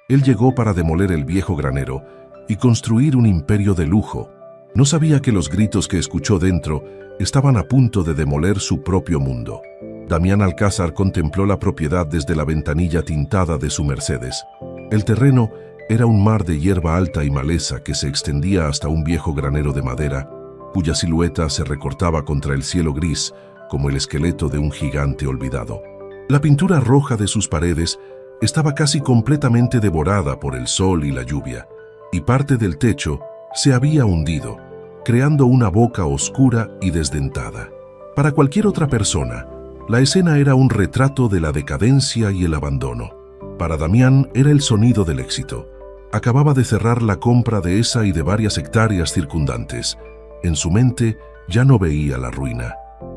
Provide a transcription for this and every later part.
Él llegó para demoler el viejo granero y construir un imperio de lujo. No sabía que los gritos que escuchó dentro estaban a punto de demoler su propio mundo. Damián Alcázar contempló la propiedad desde la ventanilla tintada de su Mercedes. El terreno era un mar de hierba alta y maleza que se extendía hasta un viejo granero de madera, cuya silueta se recortaba contra el cielo gris como el esqueleto de un gigante olvidado. La pintura roja de sus paredes estaba casi completamente devorada por el sol y la lluvia, y parte del techo se había hundido, creando una boca oscura y desdentada. Para cualquier otra persona, la escena era un retrato de la decadencia y el abandono. Para Damián era el sonido del éxito. Acababa de cerrar la compra de esa y de varias hectáreas circundantes. En su mente ya no veía la ruina.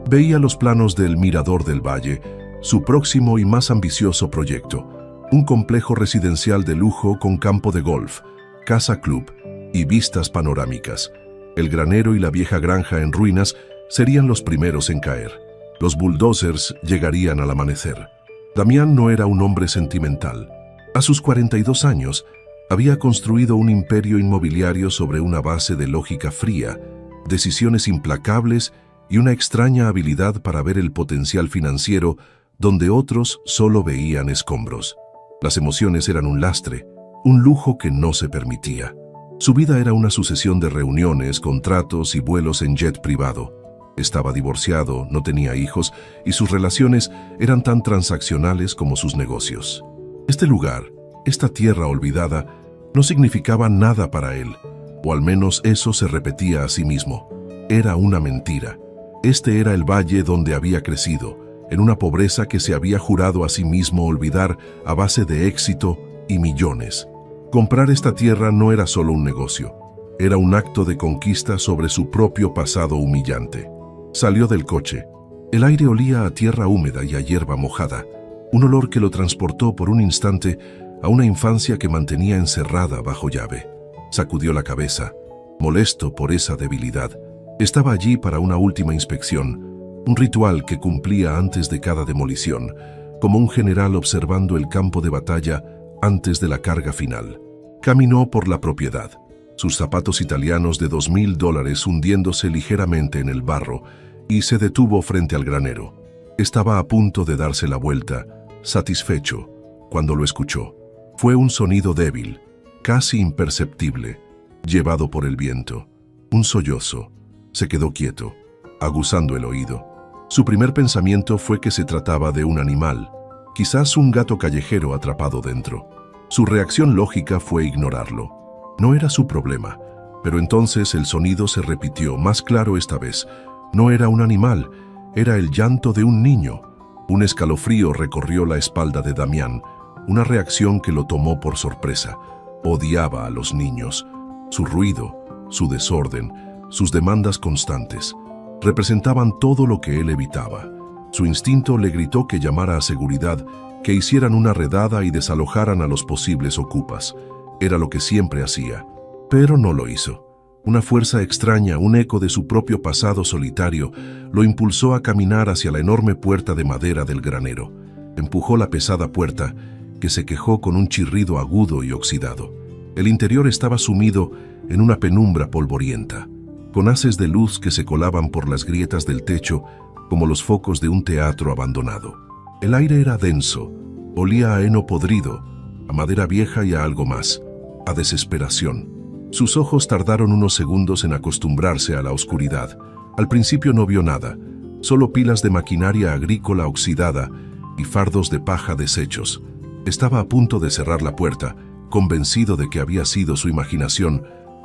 Veía los planos del Mirador del Valle, su próximo y más ambicioso proyecto, un complejo residencial de lujo con campo de golf, casa club y vistas panorámicas. El granero y la vieja granja en ruinas serían los primeros en caer. Los bulldozers llegarían al amanecer. Damián no era un hombre sentimental. A sus 42 años, había construido un imperio inmobiliario sobre una base de lógica fría, decisiones implacables y una extraña habilidad para ver el potencial financiero donde otros solo veían escombros. Las emociones eran un lastre, un lujo que no se permitía. Su vida era una sucesión de reuniones, contratos y vuelos en jet privado. Estaba divorciado, no tenía hijos y sus relaciones eran tan transaccionales como sus negocios. Este lugar, esta tierra olvidada, no significaba nada para él, o al menos eso se repetía a sí mismo. Era una mentira. Este era el valle donde había crecido, en una pobreza que se había jurado a sí mismo olvidar a base de éxito y millones. Comprar esta tierra no era solo un negocio, era un acto de conquista sobre su propio pasado humillante. Salió del coche. El aire olía a tierra húmeda y a hierba mojada, un olor que lo transportó por un instante a una infancia que mantenía encerrada bajo llave. Sacudió la cabeza, molesto por esa debilidad. Estaba allí para una última inspección, un ritual que cumplía antes de cada demolición, como un general observando el campo de batalla antes de la carga final. Caminó por la propiedad, sus zapatos italianos de $2,000 hundiéndose ligeramente en el barro, y se detuvo frente al granero. Estaba a punto de darse la vuelta, satisfecho, cuando lo escuchó. Fue un sonido débil, casi imperceptible, llevado por el viento. Un sollozo. Se quedó quieto, aguzando el oído. Su primer pensamiento fue que se trataba de un animal, quizás un gato callejero atrapado dentro. Su reacción lógica fue ignorarlo. No era su problema, pero entonces el sonido se repitió, más claro esta vez. No era un animal, era el llanto de un niño. Un escalofrío recorrió la espalda de Damián, una reacción que lo tomó por sorpresa. Odiaba a los niños, su ruido, su desorden, sus demandas constantes. Representaban todo lo que él evitaba. Su instinto le gritó que llamara a seguridad, que hicieran una redada y desalojaran a los posibles ocupas. Era lo que siempre hacía, pero no lo hizo. Una fuerza extraña, un eco de su propio pasado solitario, lo impulsó a caminar hacia la enorme puerta de madera del granero. Empujó la pesada puerta, que se quejó con un chirrido agudo y oxidado. El interior estaba sumido en una penumbra polvorienta, con haces de luz que se colaban por las grietas del techo como los focos de un teatro abandonado. El aire era denso, olía a heno podrido, a madera vieja y a algo más, a desesperación. Sus ojos tardaron unos segundos en acostumbrarse a la oscuridad. Al principio no vio nada, solo pilas de maquinaria agrícola oxidada y fardos de paja deshechos. Estaba a punto de cerrar la puerta, convencido de que había sido su imaginación,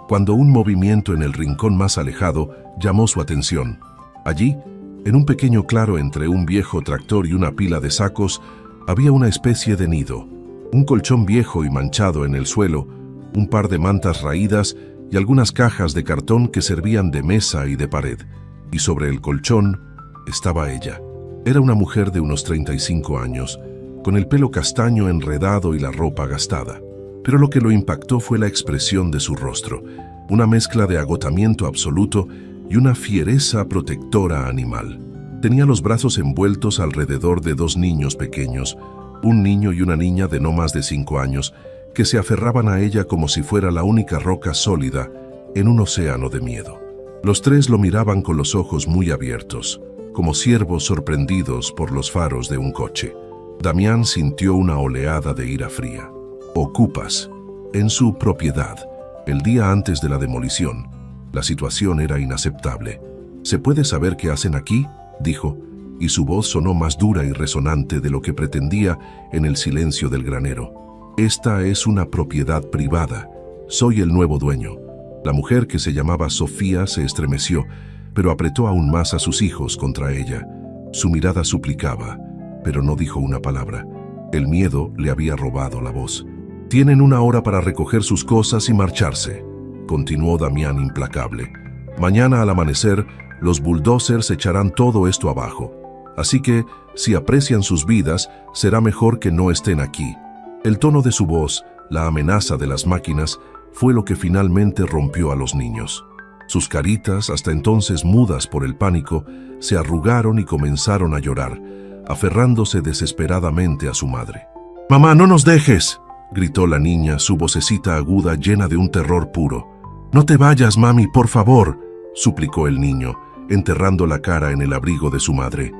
cuando un movimiento en el rincón más alejado llamó su atención. Allí, en un pequeño claro entre un viejo tractor y una pila de sacos, había una especie de nido, un colchón viejo y manchado en el suelo, un par de mantas raídas y algunas cajas de cartón que servían de mesa y de pared. Y sobre el colchón estaba ella. Era una mujer de unos 35 años, con el pelo castaño enredado y la ropa gastada. Pero lo que lo impactó fue la expresión de su rostro, una mezcla de agotamiento absoluto y una fiereza protectora animal. Tenía los brazos envueltos alrededor de dos niños pequeños, un niño y una niña de no más de 5 años, que se aferraban a ella como si fuera la única roca sólida en un océano de miedo. Los tres lo miraban con los ojos muy abiertos, como ciervos sorprendidos por los faros de un coche. Damián sintió una oleada de ira fría. Ocupas, en su propiedad, el día antes de la demolición. La situación era inaceptable. ¿Se puede saber qué hacen aquí?, dijo, y su voz sonó más dura y resonante de lo que pretendía en el silencio del granero. Esta es una propiedad privada. Soy el nuevo dueño. La mujer, que se llamaba Sofía, se estremeció, pero apretó aún más a sus hijos contra ella. Su mirada suplicaba, pero no dijo una palabra. El miedo le había robado la voz. «Tienen 1 hora para recoger sus cosas y marcharse», continuó Damián implacable. «Mañana al amanecer, los bulldozers echarán todo esto abajo. Así que, si aprecian sus vidas, será mejor que no estén aquí». El tono de su voz, la amenaza de las máquinas, fue lo que finalmente rompió a los niños. Sus caritas, hasta entonces mudas por el pánico, se arrugaron y comenzaron a llorar, aferrándose desesperadamente a su madre. «¡Mamá, no nos dejes!», gritó la niña, su vocecita aguda llena de un terror puro. «No te vayas, mami, por favor», suplicó el niño, enterrando la cara en el abrigo de su madre.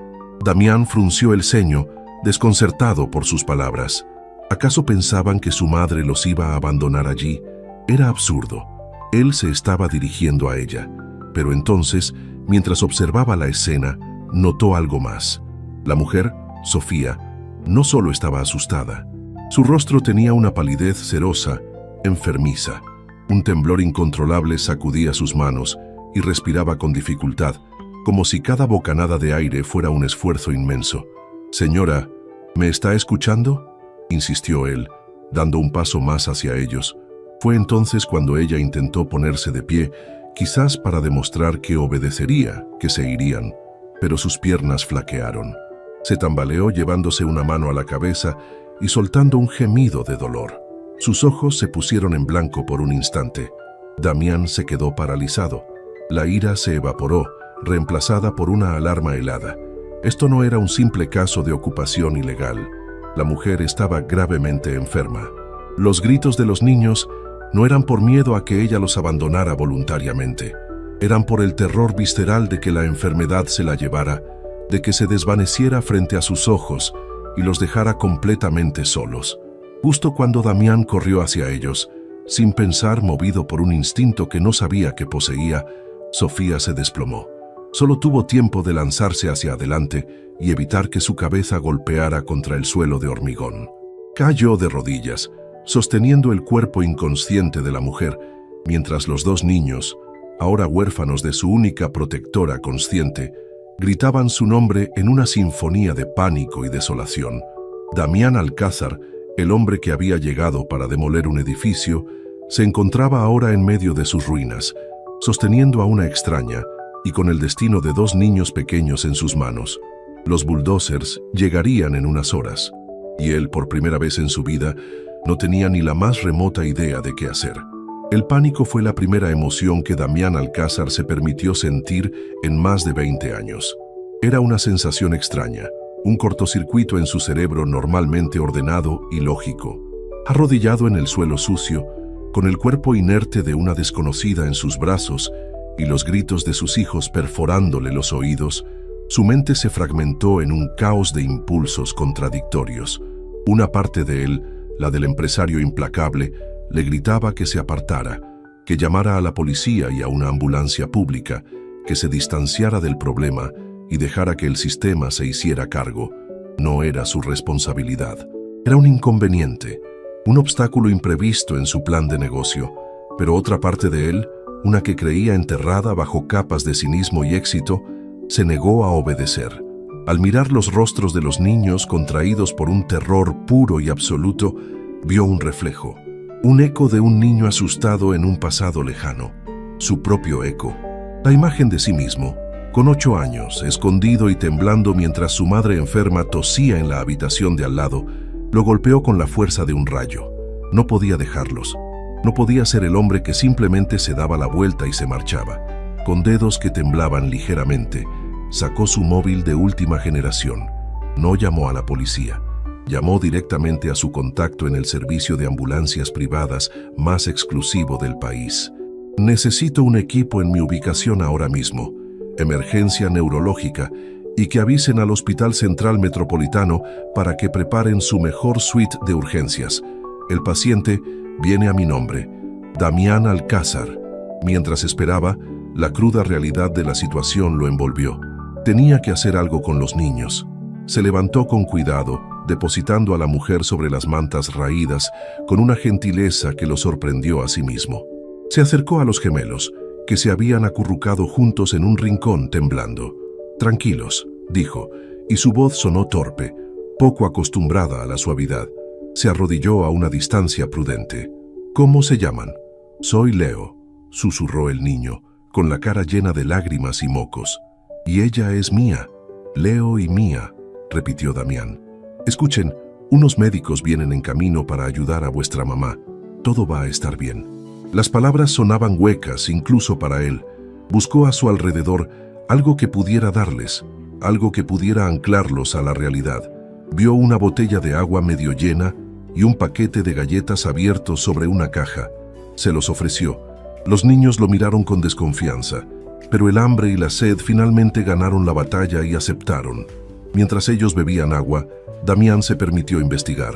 Damián frunció el ceño, desconcertado por sus palabras. ¿Acaso pensaban que su madre los iba a abandonar allí? Era absurdo. Él se estaba dirigiendo a ella. Pero entonces, mientras observaba la escena, notó algo más. La mujer, Sofía, no solo estaba asustada. Su rostro tenía una palidez cerosa, enfermiza. Un temblor incontrolable sacudía sus manos y respiraba con dificultad, como si cada bocanada de aire fuera un esfuerzo inmenso. «Señora, ¿me está escuchando?», insistió él, dando un paso más hacia ellos. Fue entonces cuando ella intentó ponerse de pie, quizás para demostrar que obedecería, que se irían, pero sus piernas flaquearon. Se tambaleó llevándose una mano a la cabeza y soltando un gemido de dolor. Sus ojos se pusieron en blanco por un instante. Damián se quedó paralizado. La ira se evaporó, reemplazada por una alarma helada. Esto no era un simple caso de ocupación ilegal. La mujer estaba gravemente enferma. Los gritos de los niños no eran por miedo a que ella los abandonara voluntariamente. Eran por el terror visceral de que la enfermedad se la llevara, de que se desvaneciera frente a sus ojos y los dejara completamente solos. Justo cuando Damián corrió hacia ellos, sin pensar, movido por un instinto que no sabía que poseía, Sofía se desplomó. Solo tuvo tiempo de lanzarse hacia adelante y evitar que su cabeza golpeara contra el suelo de hormigón. Cayó de rodillas, sosteniendo el cuerpo inconsciente de la mujer, mientras los 2 niños, ahora huérfanos de su única protectora consciente, gritaban su nombre en una sinfonía de pánico y desolación. Damián Alcázar, el hombre que había llegado para demoler un edificio, se encontraba ahora en medio de sus ruinas, sosteniendo a una extraña y con el destino de 2 niños pequeños en sus manos. Los bulldozers llegarían en unas horas, y él, por primera vez en su vida, no tenía ni la más remota idea de qué hacer. El pánico fue la primera emoción que Damián Alcázar se permitió sentir en más de 20 años. Era una sensación extraña, un cortocircuito en su cerebro normalmente ordenado y lógico. Arrodillado en el suelo sucio, con el cuerpo inerte de una desconocida en sus brazos y los gritos de sus hijos perforándole los oídos, su mente se fragmentó en un caos de impulsos contradictorios. Una parte de él, la del empresario implacable, le gritaba que se apartara, que llamara a la policía y a una ambulancia pública, que se distanciara del problema y dejara que el sistema se hiciera cargo. No era su responsabilidad. Era un inconveniente, un obstáculo imprevisto en su plan de negocio, pero otra parte de él, una que creía enterrada bajo capas de cinismo y éxito, se negó a obedecer. Al mirar los rostros de los niños contraídos por un terror puro y absoluto, vio un reflejo, un eco de un niño asustado en un pasado lejano, su propio eco, la imagen de sí mismo, con 8 años, escondido y temblando mientras su madre enferma tosía en la habitación de al lado, lo golpeó con la fuerza de un rayo. No podía dejarlos. No podía ser el hombre que simplemente se daba la vuelta y se marchaba. Con dedos que temblaban ligeramente, sacó su móvil de última generación. No llamó a la policía. Llamó directamente a su contacto en el servicio de ambulancias privadas más exclusivo del país. Necesito un equipo en mi ubicación ahora mismo. Emergencia neurológica, y que avisen al Hospital Central Metropolitano para que preparen su mejor suite de urgencias. El paciente viene a mi nombre, Damián Alcázar. Mientras esperaba, la cruda realidad de la situación lo envolvió. Tenía que hacer algo con los niños. Se levantó con cuidado, depositando a la mujer sobre las mantas raídas con una gentileza que lo sorprendió a sí mismo. Se acercó a los gemelos, que se habían acurrucado juntos en un rincón temblando. «Tranquilos», dijo, y su voz sonó torpe, poco acostumbrada a la suavidad. Se arrodilló a una distancia prudente. «¿Cómo se llaman?» «Soy Leo», susurró el niño, con la cara llena de lágrimas y mocos. «Y ella es Mía». «Leo y Mía», repitió Damián. «Escuchen, unos médicos vienen en camino para ayudar a vuestra mamá. Todo va a estar bien». Las palabras sonaban huecas incluso para él. Buscó a su alrededor algo que pudiera darles, algo que pudiera anclarlos a la realidad. Vio una botella de agua medio llena y un paquete de galletas abiertos sobre una caja. Se los ofreció. Los niños lo miraron con desconfianza, pero el hambre y la sed finalmente ganaron la batalla y aceptaron. Mientras ellos bebían agua, Damián se permitió investigar.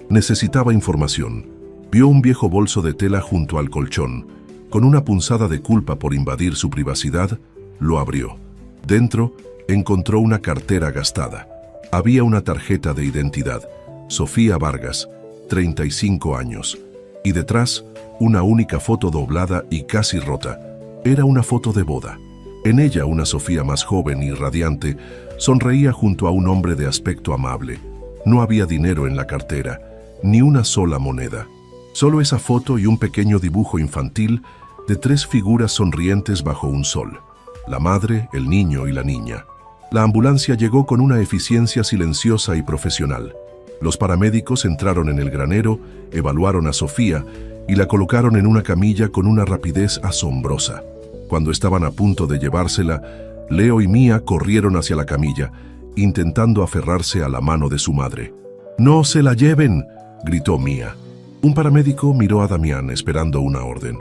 Necesitaba información. Vio un viejo bolso de tela junto al colchón. Con una punzada de culpa por invadir su privacidad, lo abrió. Dentro, encontró una cartera gastada. Había una tarjeta de identidad. Sofía Vargas, 35 años. Y detrás, una única foto doblada y casi rota. Era una foto de boda. En ella, una Sofía más joven y radiante sonreía junto a un hombre de aspecto amable. No había dinero en la cartera, ni una sola moneda. Solo esa foto y un pequeño dibujo infantil de 3 figuras sonrientes bajo un sol. La madre, el niño y la niña. La ambulancia llegó con una eficiencia silenciosa y profesional. Los paramédicos entraron en el granero, evaluaron a Sofía y la colocaron en una camilla con una rapidez asombrosa. Cuando estaban a punto de llevársela, Leo y Mía corrieron hacia la camilla, intentando aferrarse a la mano de su madre. «¡No se la lleven!», gritó Mía. Un paramédico miró a Damián esperando una orden.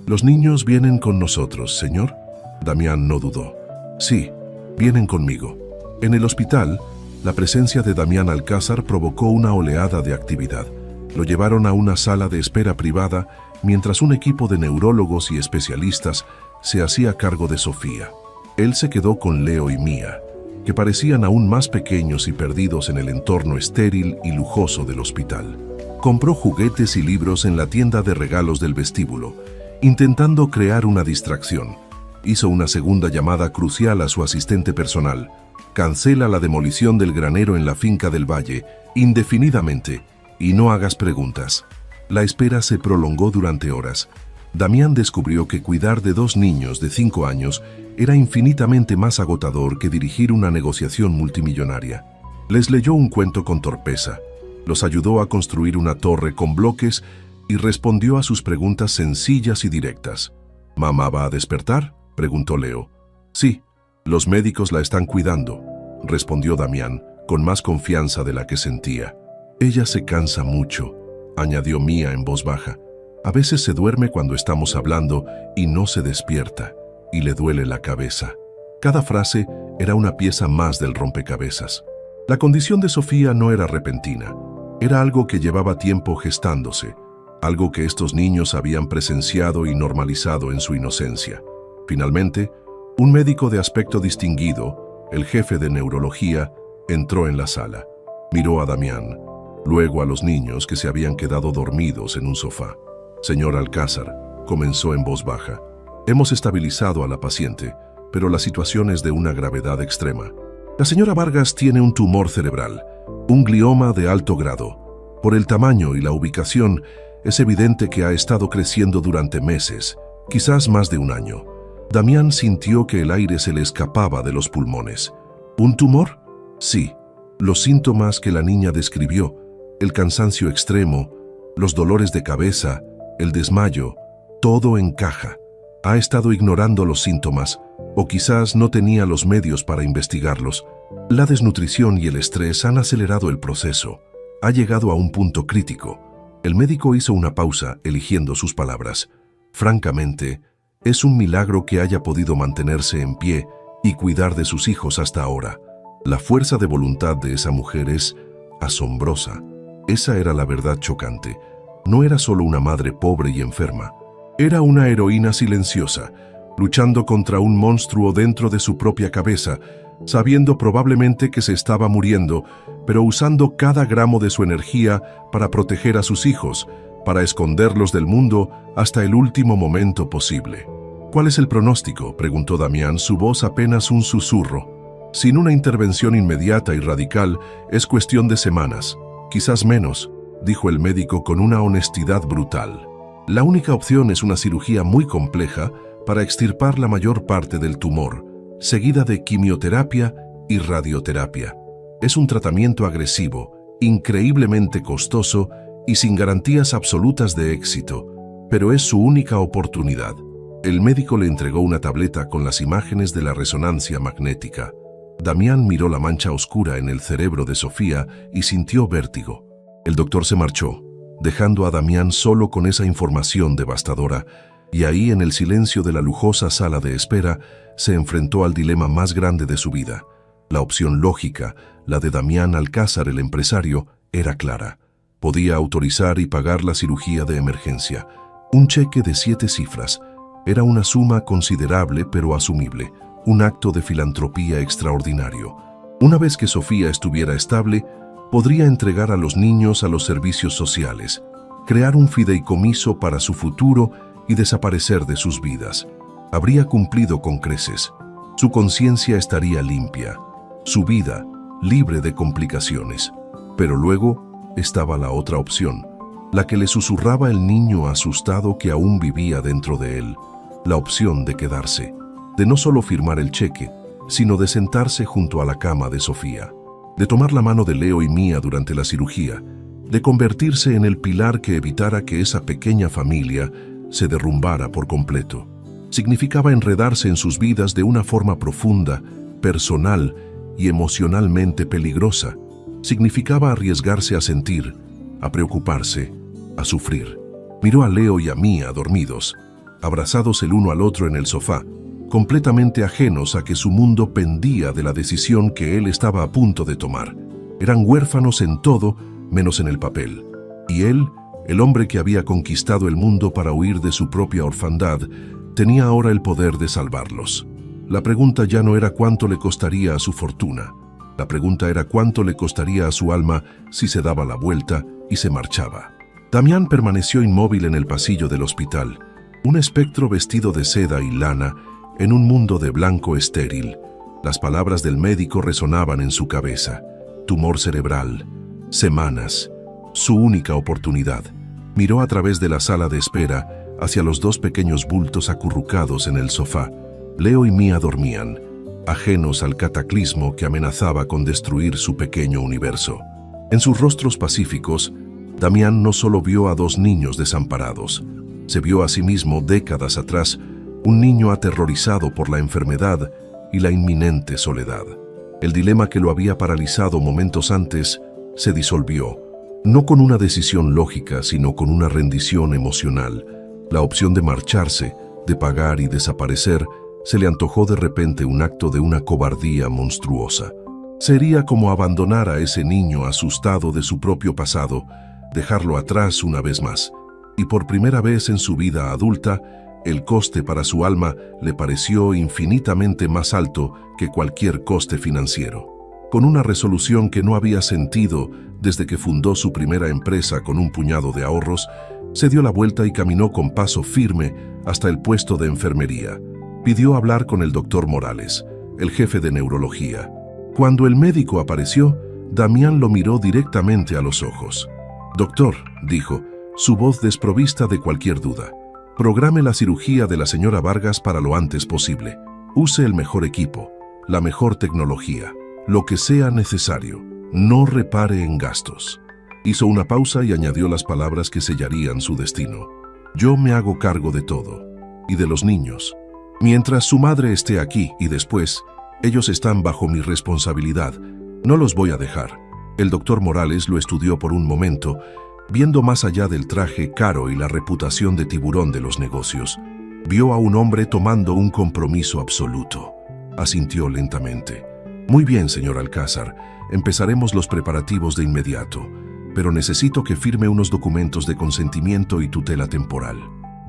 «Los niños vienen con nosotros, señor». Damián no dudó. «Sí, vienen conmigo». En el hospital, la presencia de Damián Alcázar provocó una oleada de actividad. Lo llevaron a una sala de espera privada mientras un equipo de neurólogos y especialistas se hacía cargo de Sofía. Él se quedó con Leo y Mía, que parecían aún más pequeños y perdidos en el entorno estéril y lujoso del hospital. Compró juguetes y libros en la tienda de regalos del vestíbulo, intentando crear una distracción. Hizo una segunda llamada crucial a su asistente personal. «Cancela la demolición del granero en la finca del Valle, indefinidamente, y no hagas preguntas». La espera se prolongó durante horas. Damián descubrió que cuidar de 2 niños de 5 años era infinitamente más agotador que dirigir una negociación multimillonaria. Les leyó un cuento con torpeza, los ayudó a construir una torre con bloques y respondió a sus preguntas sencillas y directas. «¿Mamá va a despertar?», preguntó Leo. «Sí, los médicos la están cuidando», respondió Damián, con más confianza de la que sentía. «Ella se cansa mucho», añadió Mía en voz baja. «A veces se duerme cuando estamos hablando y no se despierta, y le duele la cabeza». Cada frase era una pieza más del rompecabezas. La condición de Sofía no era repentina, era algo que llevaba tiempo gestándose, algo que estos niños habían presenciado y normalizado en su inocencia. Finalmente, un médico de aspecto distinguido, el jefe de neurología, entró en la sala. Miró a Damián, luego a los niños que se habían quedado dormidos en un sofá. «Señor Alcázar», comenzó en voz baja, «hemos estabilizado a la paciente, pero la situación es de una gravedad extrema. La señora Vargas tiene un tumor cerebral, un glioma de alto grado. Por el tamaño y la ubicación, es evidente que ha estado creciendo durante meses, quizás más de un año». Damián sintió que el aire se le escapaba de los pulmones. ¿Un tumor? Sí. Los síntomas que la niña describió, el cansancio extremo, los dolores de cabeza, el desmayo, todo encaja. Ha estado ignorando los síntomas, o quizás no tenía los medios para investigarlos. La desnutrición y el estrés han acelerado el proceso. Ha llegado a un punto crítico. El médico hizo una pausa, eligiendo sus palabras. Francamente, es un milagro que haya podido mantenerse en pie y cuidar de sus hijos hasta ahora. La fuerza de voluntad de esa mujer es asombrosa. Esa era la verdad chocante. No era solo una madre pobre y enferma. Era una heroína silenciosa, luchando contra un monstruo dentro de su propia cabeza, sabiendo probablemente que se estaba muriendo, pero usando cada gramo de su energía para proteger a sus hijos, para esconderlos del mundo hasta el último momento posible. ¿Cuál es el pronóstico?, preguntó Damián, su voz apenas un susurro. Sin una intervención inmediata y radical, es cuestión de semanas, quizás menos, dijo el médico con una honestidad brutal. La única opción es una cirugía muy compleja para extirpar la mayor parte del tumor, seguida de quimioterapia y radioterapia. Es un tratamiento agresivo, increíblemente costoso y sin garantías absolutas de éxito, pero es su única oportunidad. El médico le entregó una tableta con las imágenes de la resonancia magnética. Damián miró la mancha oscura en el cerebro de Sofía y sintió vértigo. El doctor se marchó, dejando a Damián solo con esa información devastadora, y ahí, en el silencio de la lujosa sala de espera, se enfrentó al dilema más grande de su vida. La opción lógica, la de Damián Alcázar, el empresario, era clara. Podía autorizar y pagar la cirugía de emergencia. Un cheque de 7 cifras. Era una suma considerable pero asumible, un acto de filantropía extraordinario. Una vez que Sofía estuviera estable, podría entregar a los niños a los servicios sociales, crear un fideicomiso para su futuro y desaparecer de sus vidas. Habría cumplido con creces. Su conciencia estaría limpia, su vida libre de complicaciones. Pero luego estaba la otra opción, la que le susurraba el niño asustado que aún vivía dentro de él, la opción de quedarse, de no solo firmar el cheque, sino de sentarse junto a la cama de Sofía, de tomar la mano de Leo y Mía durante la cirugía, de convertirse en el pilar que evitara que esa pequeña familia se derrumbara por completo. Significaba enredarse en sus vidas de una forma profunda, personal y emocionalmente peligrosa. Significaba arriesgarse a sentir, a preocuparse, a sufrir. Miró a Leo y a Mía dormidos, abrazados el uno al otro en el sofá, completamente ajenos a que su mundo pendía de la decisión que él estaba a punto de tomar. Eran huérfanos en todo, menos en el papel. Y él, el hombre que había conquistado el mundo para huir de su propia orfandad, tenía ahora el poder de salvarlos. La pregunta ya no era cuánto le costaría a su fortuna. La pregunta era cuánto le costaría a su alma si se daba la vuelta y se marchaba. Damián permaneció inmóvil en el pasillo del hospital, un espectro vestido de seda y lana, en un mundo de blanco estéril. Las palabras del médico resonaban en su cabeza. Tumor cerebral. Semanas. Su única oportunidad. Miró a través de la sala de espera hacia los 2 pequeños bultos acurrucados en el sofá. Leo y Mía dormían, ajenos al cataclismo que amenazaba con destruir su pequeño universo. En sus rostros pacíficos, Damián no solo vio a 2 niños desamparados, se vio a sí mismo décadas atrás, un niño aterrorizado por la enfermedad y la inminente soledad. El dilema que lo había paralizado momentos antes se disolvió, no con una decisión lógica, sino con una rendición emocional. La opción de marcharse, de pagar y desaparecer, se le antojó de repente un acto de una cobardía monstruosa. Sería como abandonar a ese niño asustado de su propio pasado, dejarlo atrás una vez más. Y por primera vez en su vida adulta, el coste para su alma le pareció infinitamente más alto que cualquier coste financiero. Con una resolución que no había sentido desde que fundó su primera empresa con un puñado de ahorros, se dio la vuelta y caminó con paso firme hasta el puesto de enfermería. Pidió hablar con el doctor Morales, el jefe de neurología. Cuando el médico apareció, Damián lo miró directamente a los ojos. «Doctor», dijo, su voz desprovista de cualquier duda, «programe la cirugía de la señora Vargas para lo antes posible. Use el mejor equipo, la mejor tecnología, lo que sea necesario. No repare en gastos». Hizo una pausa y añadió las palabras que sellarían su destino. «Yo me hago cargo de todo, y de los niños. Mientras su madre esté aquí y después, ellos están bajo mi responsabilidad. No los voy a dejar. El doctor Morales lo estudió por un momento, viendo más allá del traje caro y la reputación de tiburón de los negocios. Vio a un hombre tomando un compromiso absoluto. Asintió lentamente. Muy bien, señor Alcázar, empezaremos los preparativos de inmediato, pero necesito que firme unos documentos de consentimiento y tutela temporal.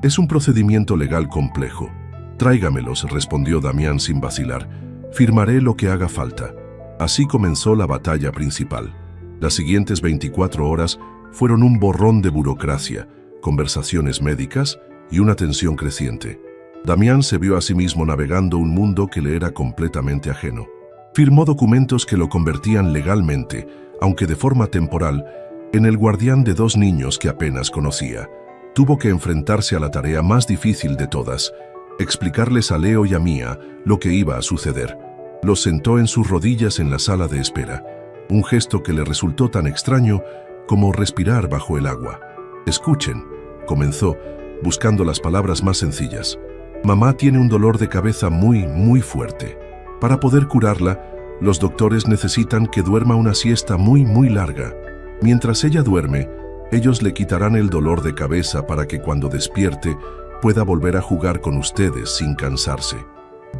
Es un procedimiento legal complejo. Tráigamelos, respondió Damián sin vacilar. Firmaré lo que haga falta. Así comenzó la batalla principal. Las siguientes 24 horas fueron un borrón de burocracia, conversaciones médicas y una tensión creciente. Damián se vio a sí mismo navegando un mundo que le era completamente ajeno. Firmó documentos que lo convertían legalmente, aunque de forma temporal, en el guardián de 2 niños que apenas conocía. Tuvo que enfrentarse a la tarea más difícil de todas, explicarles a Leo y a Mía lo que iba a suceder. Los sentó en sus rodillas en la sala de espera, un gesto que le resultó tan extraño como respirar bajo el agua. Escuchen, comenzó, buscando las palabras más sencillas. Mamá tiene un dolor de cabeza muy fuerte. Para poder curarla, los doctores necesitan que duerma una siesta muy larga. Mientras ella duerme, ellos le quitarán el dolor de cabeza para que cuando despierte pueda volver a jugar con ustedes sin cansarse.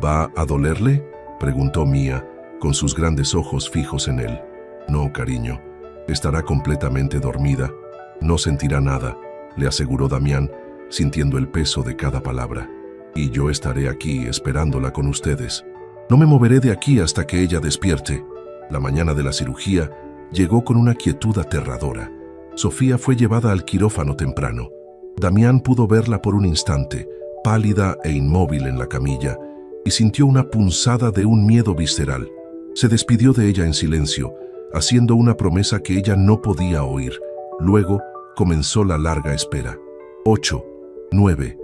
¿Va a dolerle?, preguntó Mía, con sus grandes ojos fijos en él. No, cariño, estará completamente dormida. No sentirá nada, le aseguró Damián, sintiendo el peso de cada palabra. Y yo estaré aquí esperándola con ustedes. No me moveré de aquí hasta que ella despierte. La mañana de la cirugía llegó con una quietud aterradora. Sofía fue llevada al quirófano temprano. Damián pudo verla por un instante, pálida e inmóvil en la camilla, y sintió una punzada de un miedo visceral. Se despidió de ella en silencio, haciendo una promesa que ella no podía oír. Luego comenzó la larga espera. 8, 9,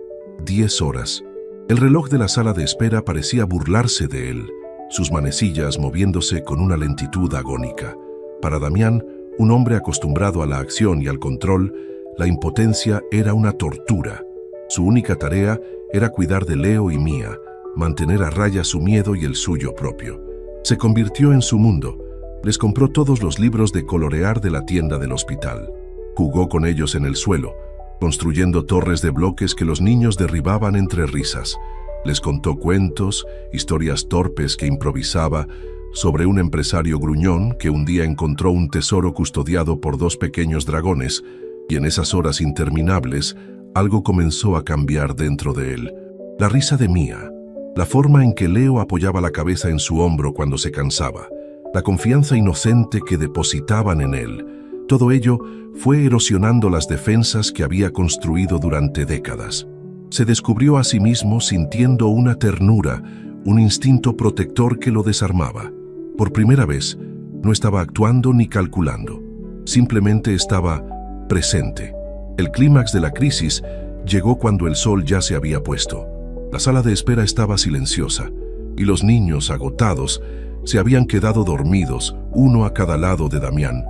10 horas. El reloj de la sala de espera parecía burlarse de él, sus manecillas moviéndose con una lentitud agónica. Para Damián, un hombre acostumbrado a la acción y al control, la impotencia era una tortura. Su única tarea era cuidar de Leo y Mía, mantener a raya su miedo y el suyo propio. Se convirtió en su mundo. Les compró todos los libros de colorear de la tienda del hospital. Jugó con ellos en el suelo, construyendo torres de bloques que los niños derribaban entre risas. Les contó cuentos, historias torpes que improvisaba, sobre un empresario gruñón que un día encontró un tesoro custodiado por 2 pequeños dragones, y en esas horas interminables, algo comenzó a cambiar dentro de él. La risa de Mía, la forma en que Leo apoyaba la cabeza en su hombro cuando se cansaba, la confianza inocente que depositaban en él, todo ello fue erosionando las defensas que había construido durante décadas. Se descubrió a sí mismo sintiendo una ternura, un instinto protector que lo desarmaba. Por primera vez, no estaba actuando ni calculando, simplemente estaba presente. El clímax de la crisis llegó cuando el sol ya se había puesto. La sala de espera estaba silenciosa, y los niños, agotados, se habían quedado dormidos, uno a cada lado de Damián.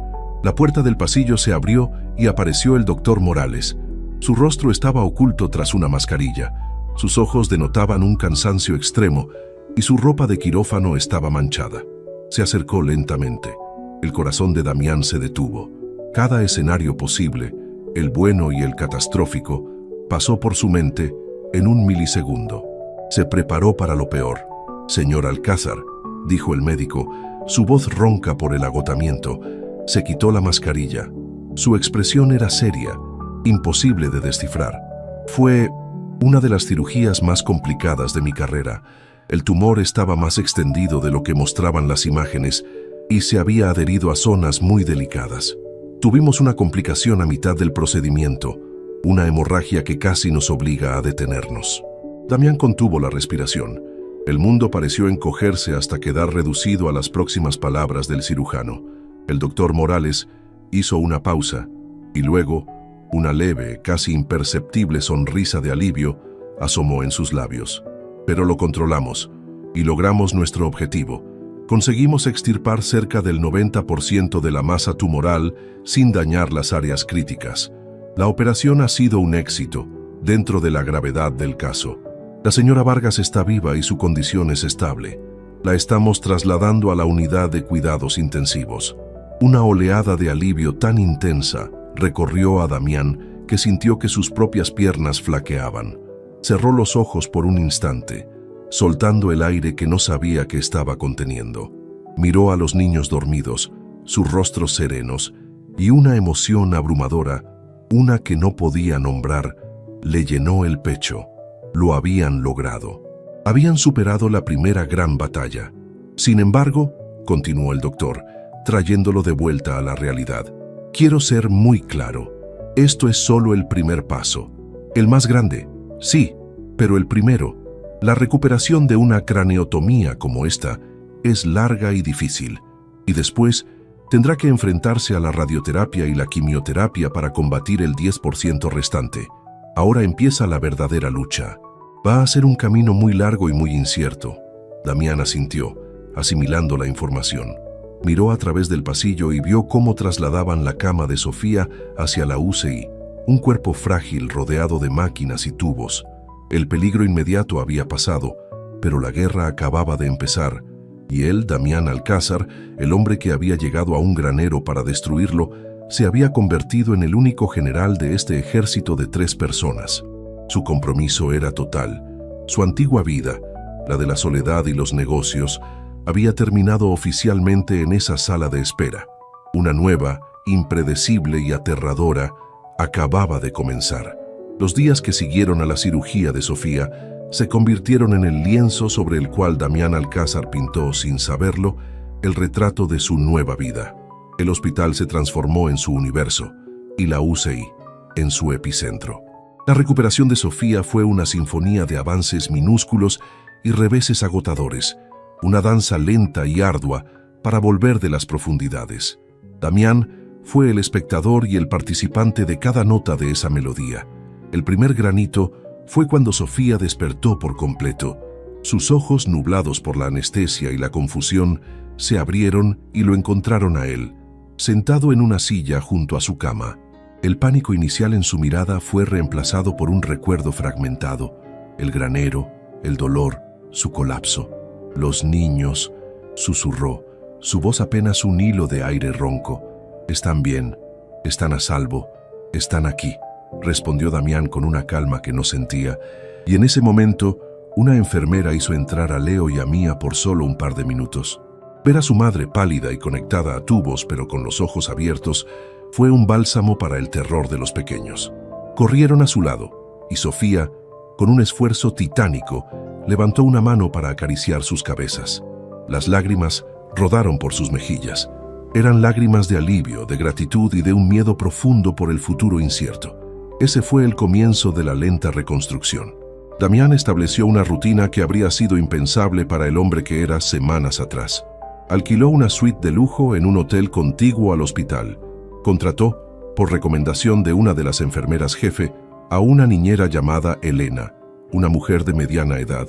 La puerta del pasillo se abrió y apareció el doctor Morales. Su rostro estaba oculto tras una mascarilla. Sus ojos denotaban un cansancio extremo y su ropa de quirófano estaba manchada. Se acercó lentamente. El corazón de Damián se detuvo. Cada escenario posible, el bueno y el catastrófico, pasó por su mente en un milisegundo. Se preparó para lo peor. «Señor Alcázar», dijo el médico, su voz ronca por el agotamiento. Se quitó la mascarilla. Su expresión era seria, imposible de descifrar. Fue una de las cirugías más complicadas de mi carrera. El tumor estaba más extendido de lo que mostraban las imágenes y se había adherido a zonas muy delicadas. Tuvimos una complicación a mitad del procedimiento, una hemorragia que casi nos obliga a detenernos. Damián contuvo la respiración. El mundo pareció encogerse hasta quedar reducido a las próximas palabras del cirujano. El doctor Morales hizo una pausa y luego una leve, casi imperceptible sonrisa de alivio asomó en sus labios. Pero lo controlamos y logramos nuestro objetivo. Conseguimos extirpar cerca del 90% de la masa tumoral sin dañar las áreas críticas. La operación ha sido un éxito dentro de la gravedad del caso. La señora Vargas está viva y su condición es estable. La estamos trasladando a la unidad de cuidados intensivos. Una oleada de alivio tan intensa recorrió a Damián que sintió que sus propias piernas flaqueaban. Cerró los ojos por un instante, soltando el aire que no sabía que estaba conteniendo. Miró a los niños dormidos, sus rostros serenos, y una emoción abrumadora, una que no podía nombrar, le llenó el pecho. Lo habían logrado. Habían superado la primera gran batalla. Sin embargo, continuó el doctor, trayéndolo de vuelta a la realidad, quiero ser muy claro. Esto es solo el primer paso. El más grande, sí, pero el primero. La recuperación de una craneotomía como esta es larga y difícil, y después tendrá que enfrentarse a la radioterapia y la quimioterapia para combatir el 10% restante. Ahora empieza la verdadera lucha. Va a ser un camino muy largo y muy incierto. Damián asintió, asimilando la información. Miró a través del pasillo y vio cómo trasladaban la cama de Sofía hacia la UCI, un cuerpo frágil rodeado de máquinas y tubos. El peligro inmediato había pasado, pero la guerra acababa de empezar, y él, Damián Alcázar, el hombre que había llegado a un granero para destruirlo, se había convertido en el único general de este ejército de 3 personas. Su compromiso era total. Su antigua vida, la de la soledad y los negocios, había terminado oficialmente en esa sala de espera. Una nueva, impredecible y aterradora acababa de comenzar. Los días que siguieron a la cirugía de Sofía se convirtieron en el lienzo sobre el cual Damián Alcázar pintó, sin saberlo, el retrato de su nueva vida. El hospital se transformó en su universo y la UCI en su epicentro. La recuperación de Sofía fue una sinfonía de avances minúsculos y reveses agotadores, una danza lenta y ardua para volver de las profundidades. Damián fue el espectador y el participante de cada nota de esa melodía. El primer granito fue cuando Sofía despertó por completo. Sus ojos, nublados por la anestesia y la confusión, se abrieron y lo encontraron a él, sentado en una silla junto a su cama. El pánico inicial en su mirada fue reemplazado por un recuerdo fragmentado. El granero, el dolor, su colapso. Los niños, susurró, su voz apenas un hilo de aire ronco. Están bien, están a salvo, están aquí, respondió Damián con una calma que no sentía, y en ese momento una enfermera hizo entrar a Leo y a Mía por solo un par de minutos. Ver a su madre pálida y conectada a tubos pero con los ojos abiertos fue un bálsamo para el terror de los pequeños. Corrieron a su lado, y Sofía, con un esfuerzo titánico, levantó una mano para acariciar sus cabezas. Las lágrimas rodaron por sus mejillas. Eran lágrimas de alivio, de gratitud y de un miedo profundo por el futuro incierto. Ese fue el comienzo de la lenta reconstrucción. Damián estableció una rutina que habría sido impensable para el hombre que era semanas atrás. Alquiló una suite de lujo en un hotel contiguo al hospital. Contrató, por recomendación de una de las enfermeras jefe, a una niñera llamada Elena, una mujer de mediana edad,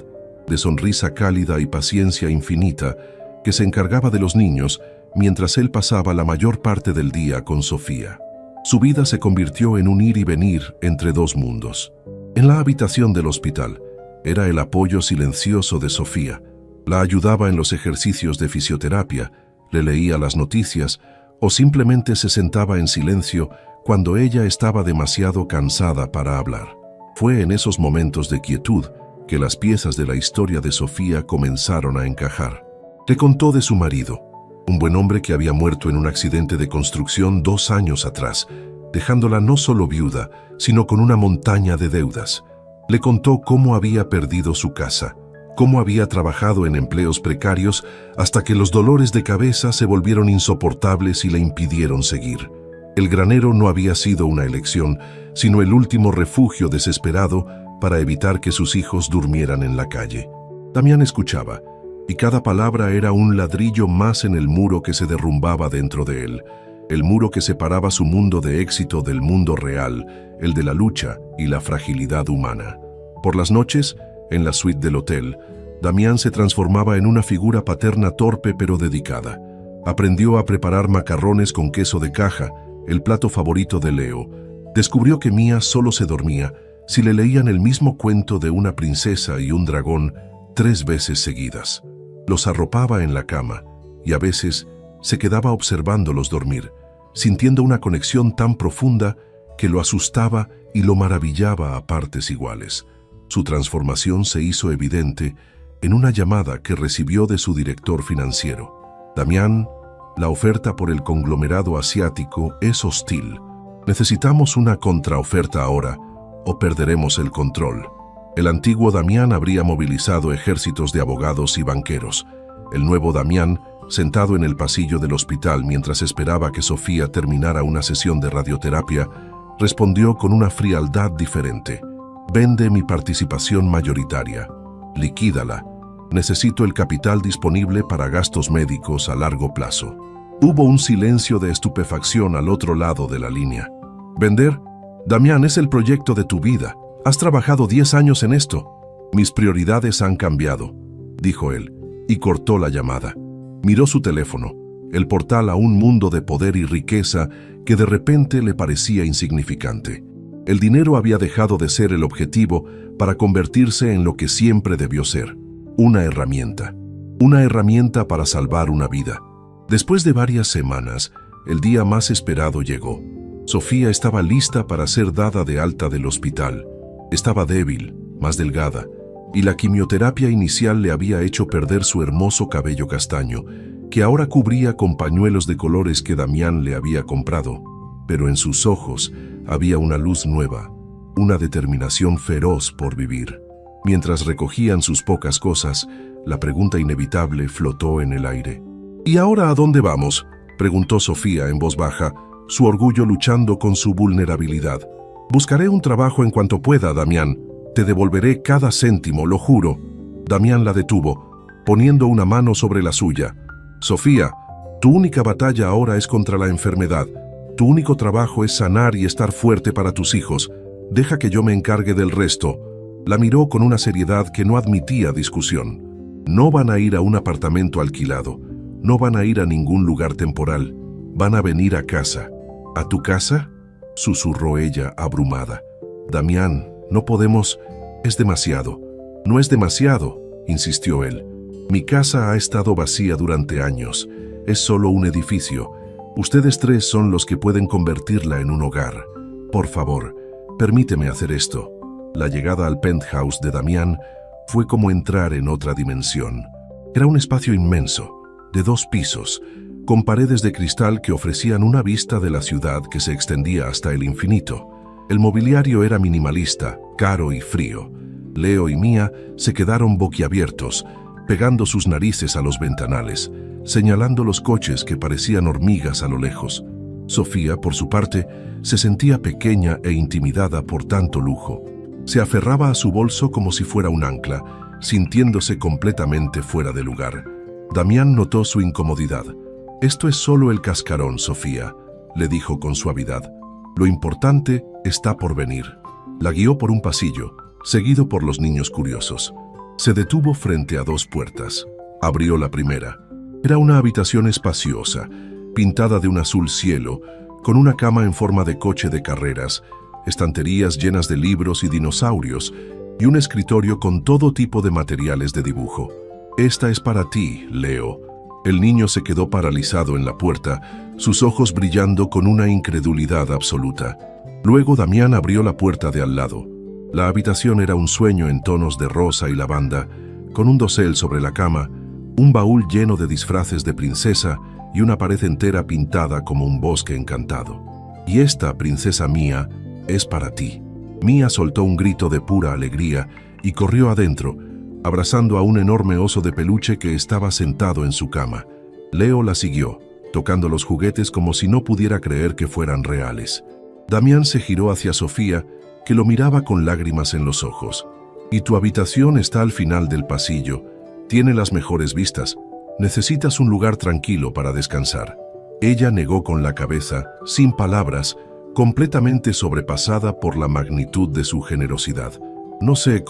de sonrisa cálida y paciencia infinita, que se encargaba de los niños mientras él pasaba la mayor parte del día con Sofía. Su vida se convirtió en un ir y venir entre 2 mundos. En la habitación del hospital, era el apoyo silencioso de Sofía. La ayudaba en los ejercicios de fisioterapia, le leía las noticias o simplemente se sentaba en silencio cuando ella estaba demasiado cansada para hablar. Fue en esos momentos de quietud que las piezas de la historia de Sofía comenzaron a encajar. Le contó de su marido, un buen hombre que había muerto en un accidente de construcción 2 años atrás, dejándola no solo viuda, sino con una montaña de deudas. Le contó cómo había perdido su casa, cómo había trabajado en empleos precarios hasta que los dolores de cabeza se volvieron insoportables y le impidieron seguir. El granero no había sido una elección, sino el último refugio desesperado para evitar que sus hijos durmieran en la calle. Damián escuchaba, y cada palabra era un ladrillo más en el muro que se derrumbaba dentro de él, el muro que separaba su mundo de éxito del mundo real, el de la lucha y la fragilidad humana. Por las noches, en la suite del hotel, Damián se transformaba en una figura paterna torpe pero dedicada. Aprendió a preparar macarrones con queso de caja, el plato favorito de Leo. Descubrió que Mía solo se dormía si le leían el mismo cuento de una princesa y un dragón 3 veces seguidas. Los arropaba en la cama y a veces Se quedaba observándolos dormir, sintiendo una conexión tan profunda que lo asustaba y lo maravillaba a partes iguales. Su transformación se hizo evidente en una llamada que recibió de su director financiero. Damián, la oferta por el conglomerado asiático es hostil. Necesitamos una contraoferta ahora o perderemos el control. El antiguo Damián habría movilizado ejércitos de abogados y banqueros. El nuevo Damián, sentado en el pasillo del hospital mientras esperaba que Sofía terminara una sesión de radioterapia, respondió con una frialdad diferente. Vende mi participación mayoritaria. Liquídala. Necesito el capital disponible para gastos médicos a largo plazo. Hubo un silencio de estupefacción al otro lado de la línea. ¿Vender? Damián, es el proyecto de tu vida. Has trabajado 10 años en esto. Mis prioridades han cambiado, dijo él, y cortó la llamada. Miró su teléfono, el portal a un mundo de poder y riqueza que de repente le parecía insignificante. El dinero había dejado de ser el objetivo para convertirse en lo que siempre debió ser, una herramienta para salvar una vida. Después de varias semanas, el día más esperado llegó. Sofía estaba lista para ser dada de alta del hospital. Estaba débil, más delgada, y la quimioterapia inicial le había hecho perder su hermoso cabello castaño, que ahora cubría con pañuelos de colores que Damián le había comprado. Pero en sus ojos había una luz nueva, una determinación feroz por vivir. Mientras recogían sus pocas cosas, la pregunta inevitable flotó en el aire. ¿Y ahora a dónde vamos?, preguntó Sofía en voz baja, su orgullo luchando con su vulnerabilidad. Buscaré un trabajo en cuanto pueda, Damián. Te devolveré cada céntimo, lo juro. Damián la detuvo, poniendo una mano sobre la suya. Sofía, tu única batalla ahora es contra la enfermedad. Tu único trabajo es sanar y estar fuerte para tus hijos. Deja que yo me encargue del resto. La miró con una seriedad que no admitía discusión. No van a ir a un apartamento alquilado. No van a ir a ningún lugar temporal. Van a venir a casa. ¿A tu casa?, susurró ella, abrumada. Damián, no podemos. Es demasiado. No es demasiado, insistió él. Mi casa ha estado vacía durante años. Es solo un edificio. Ustedes tres son los que pueden convertirla en un hogar. Por favor, permíteme hacer esto. La llegada al penthouse de Damián fue como entrar en otra dimensión. Era un espacio inmenso, de 2 pisos, con paredes de cristal que ofrecían una vista de la ciudad que se extendía hasta el infinito. El mobiliario era minimalista, caro y frío. Leo y Mía se quedaron boquiabiertos, pegando sus narices a los ventanales, señalando los coches que parecían hormigas a lo lejos. Sofía, por su parte, se sentía pequeña e intimidada por tanto lujo. Se aferraba a su bolso como si fuera un ancla, sintiéndose completamente fuera de lugar. Damián notó su incomodidad. «Esto es solo el cascarón, Sofía», le dijo con suavidad. «Lo importante está por venir». La guió por un pasillo, seguido por los niños curiosos. Se detuvo frente a 2 puertas. Abrió la primera. Era una habitación espaciosa, pintada de un azul cielo, con una cama en forma de coche de carreras, estanterías llenas de libros y dinosaurios, y un escritorio con todo tipo de materiales de dibujo. «Esta es para ti, Leo». El niño se quedó paralizado en la puerta, sus ojos brillando con una incredulidad absoluta. Luego Damián abrió la puerta de al lado. La habitación era un sueño en tonos de rosa y lavanda, con un dosel sobre la cama, un baúl lleno de disfraces de princesa y una pared entera pintada como un bosque encantado. «Y esta, princesa Mía, es para ti». Mía soltó un grito de pura alegría y corrió adentro, abrazando a un enorme oso de peluche que estaba sentado en su cama. Leo la siguió, tocando los juguetes como si no pudiera creer que fueran reales. Damián se giró hacia Sofía, que lo miraba con lágrimas en los ojos. «Y tu habitación está al final del pasillo. Tiene las mejores vistas. Necesitas un lugar tranquilo para descansar». Ella negó con la cabeza, sin palabras, completamente sobrepasada por la magnitud de su generosidad. «No sé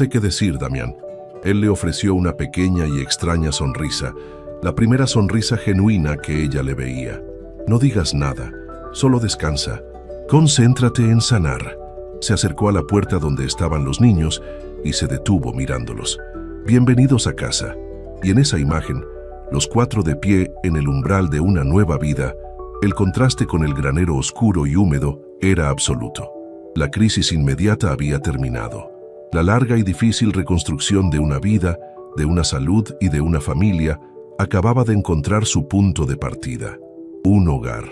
qué decir, Damián». Él le ofreció una pequeña y extraña sonrisa, la primera sonrisa genuina que ella le veía. «No digas nada, solo descansa. Concéntrate en sanar». Se acercó a la puerta donde estaban los niños y se detuvo mirándolos. «Bienvenidos a casa». Y en esa imagen, los cuatro de pie en el umbral de una nueva vida, el contraste con el granero oscuro y húmedo era absoluto. La crisis inmediata había terminado. La larga y difícil reconstrucción de una vida, de una salud y de una familia acababa de encontrar su punto de partida. Un hogar.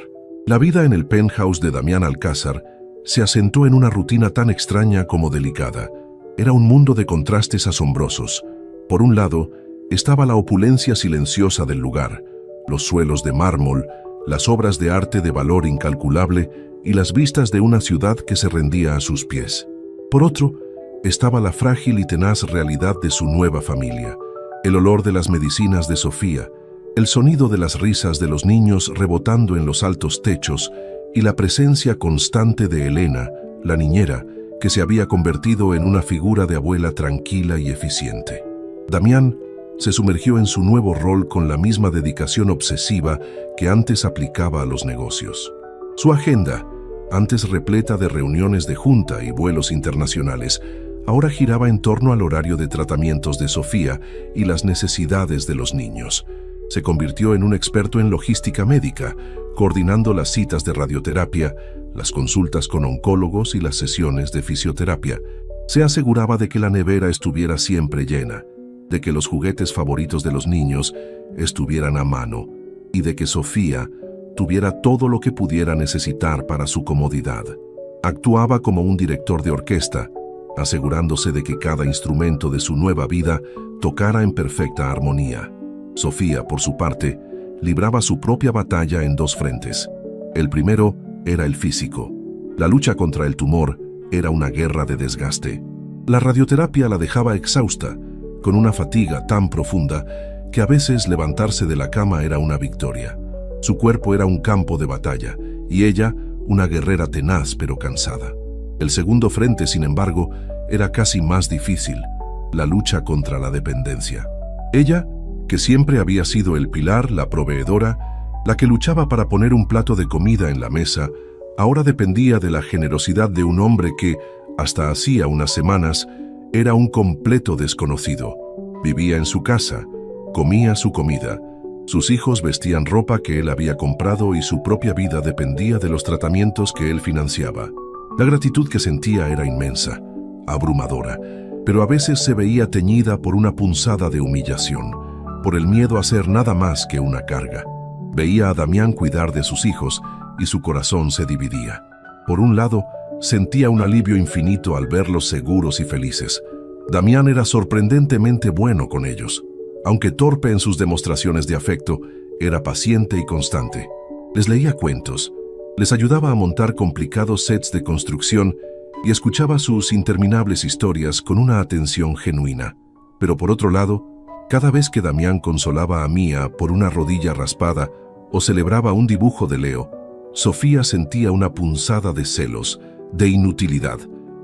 La vida en el penthouse de Damián Alcázar se asentó en una rutina tan extraña como delicada. Era un mundo de contrastes asombrosos. Por un lado, estaba la opulencia silenciosa del lugar, los suelos de mármol, las obras de arte de valor incalculable y las vistas de una ciudad que se rendía a sus pies. Por otro, estaba la frágil y tenaz realidad de su nueva familia, el olor de las medicinas de Sofía, el sonido de las risas de los niños rebotando en los altos techos y la presencia constante de Elena, la niñera, que se había convertido en una figura de abuela tranquila y eficiente. Damián se sumergió en su nuevo rol con la misma dedicación obsesiva que antes aplicaba a los negocios. Su agenda, antes repleta de reuniones de junta y vuelos internacionales, ahora giraba en torno al horario de tratamientos de Sofía y las necesidades de los niños. Se convirtió en un experto en logística médica, coordinando las citas de radioterapia, las consultas con oncólogos y las sesiones de fisioterapia. Se aseguraba de que la nevera estuviera siempre llena, de que los juguetes favoritos de los niños estuvieran a mano y de que Sofía tuviera todo lo que pudiera necesitar para su comodidad. Actuaba como un director de orquesta, asegurándose de que cada instrumento de su nueva vida tocara en perfecta armonía. Sofía, por su parte, libraba su propia batalla en dos frentes. El primero era el físico. La lucha contra el tumor era una guerra de desgaste. La radioterapia la dejaba exhausta, con una fatiga tan profunda que a veces levantarse de la cama era una victoria. Su cuerpo era un campo de batalla y ella una guerrera tenaz pero cansada. El segundo frente, sin embargo, era casi más difícil, la lucha contra la dependencia. Ella, que siempre había sido el pilar, la proveedora, la que luchaba para poner un plato de comida en la mesa, ahora dependía de la generosidad de un hombre que, hasta hacía unas semanas, era un completo desconocido. Vivía en su casa, comía su comida, sus hijos vestían ropa que él había comprado y su propia vida dependía de los tratamientos que él financiaba. La gratitud que sentía era inmensa, abrumadora, pero a veces se veía teñida por una punzada de humillación, por el miedo a ser nada más que una carga. Veía a Damián cuidar de sus hijos y su corazón se dividía. Por un lado, sentía un alivio infinito al verlos seguros y felices. Damián era sorprendentemente bueno con ellos. Aunque torpe en sus demostraciones de afecto, era paciente y constante. Les leía cuentos, les ayudaba a montar complicados sets de construcción y escuchaba sus interminables historias con una atención genuina. Pero por otro lado, cada vez que Damián consolaba a Mía por una rodilla raspada o celebraba un dibujo de Leo, Sofía sentía una punzada de celos, de inutilidad.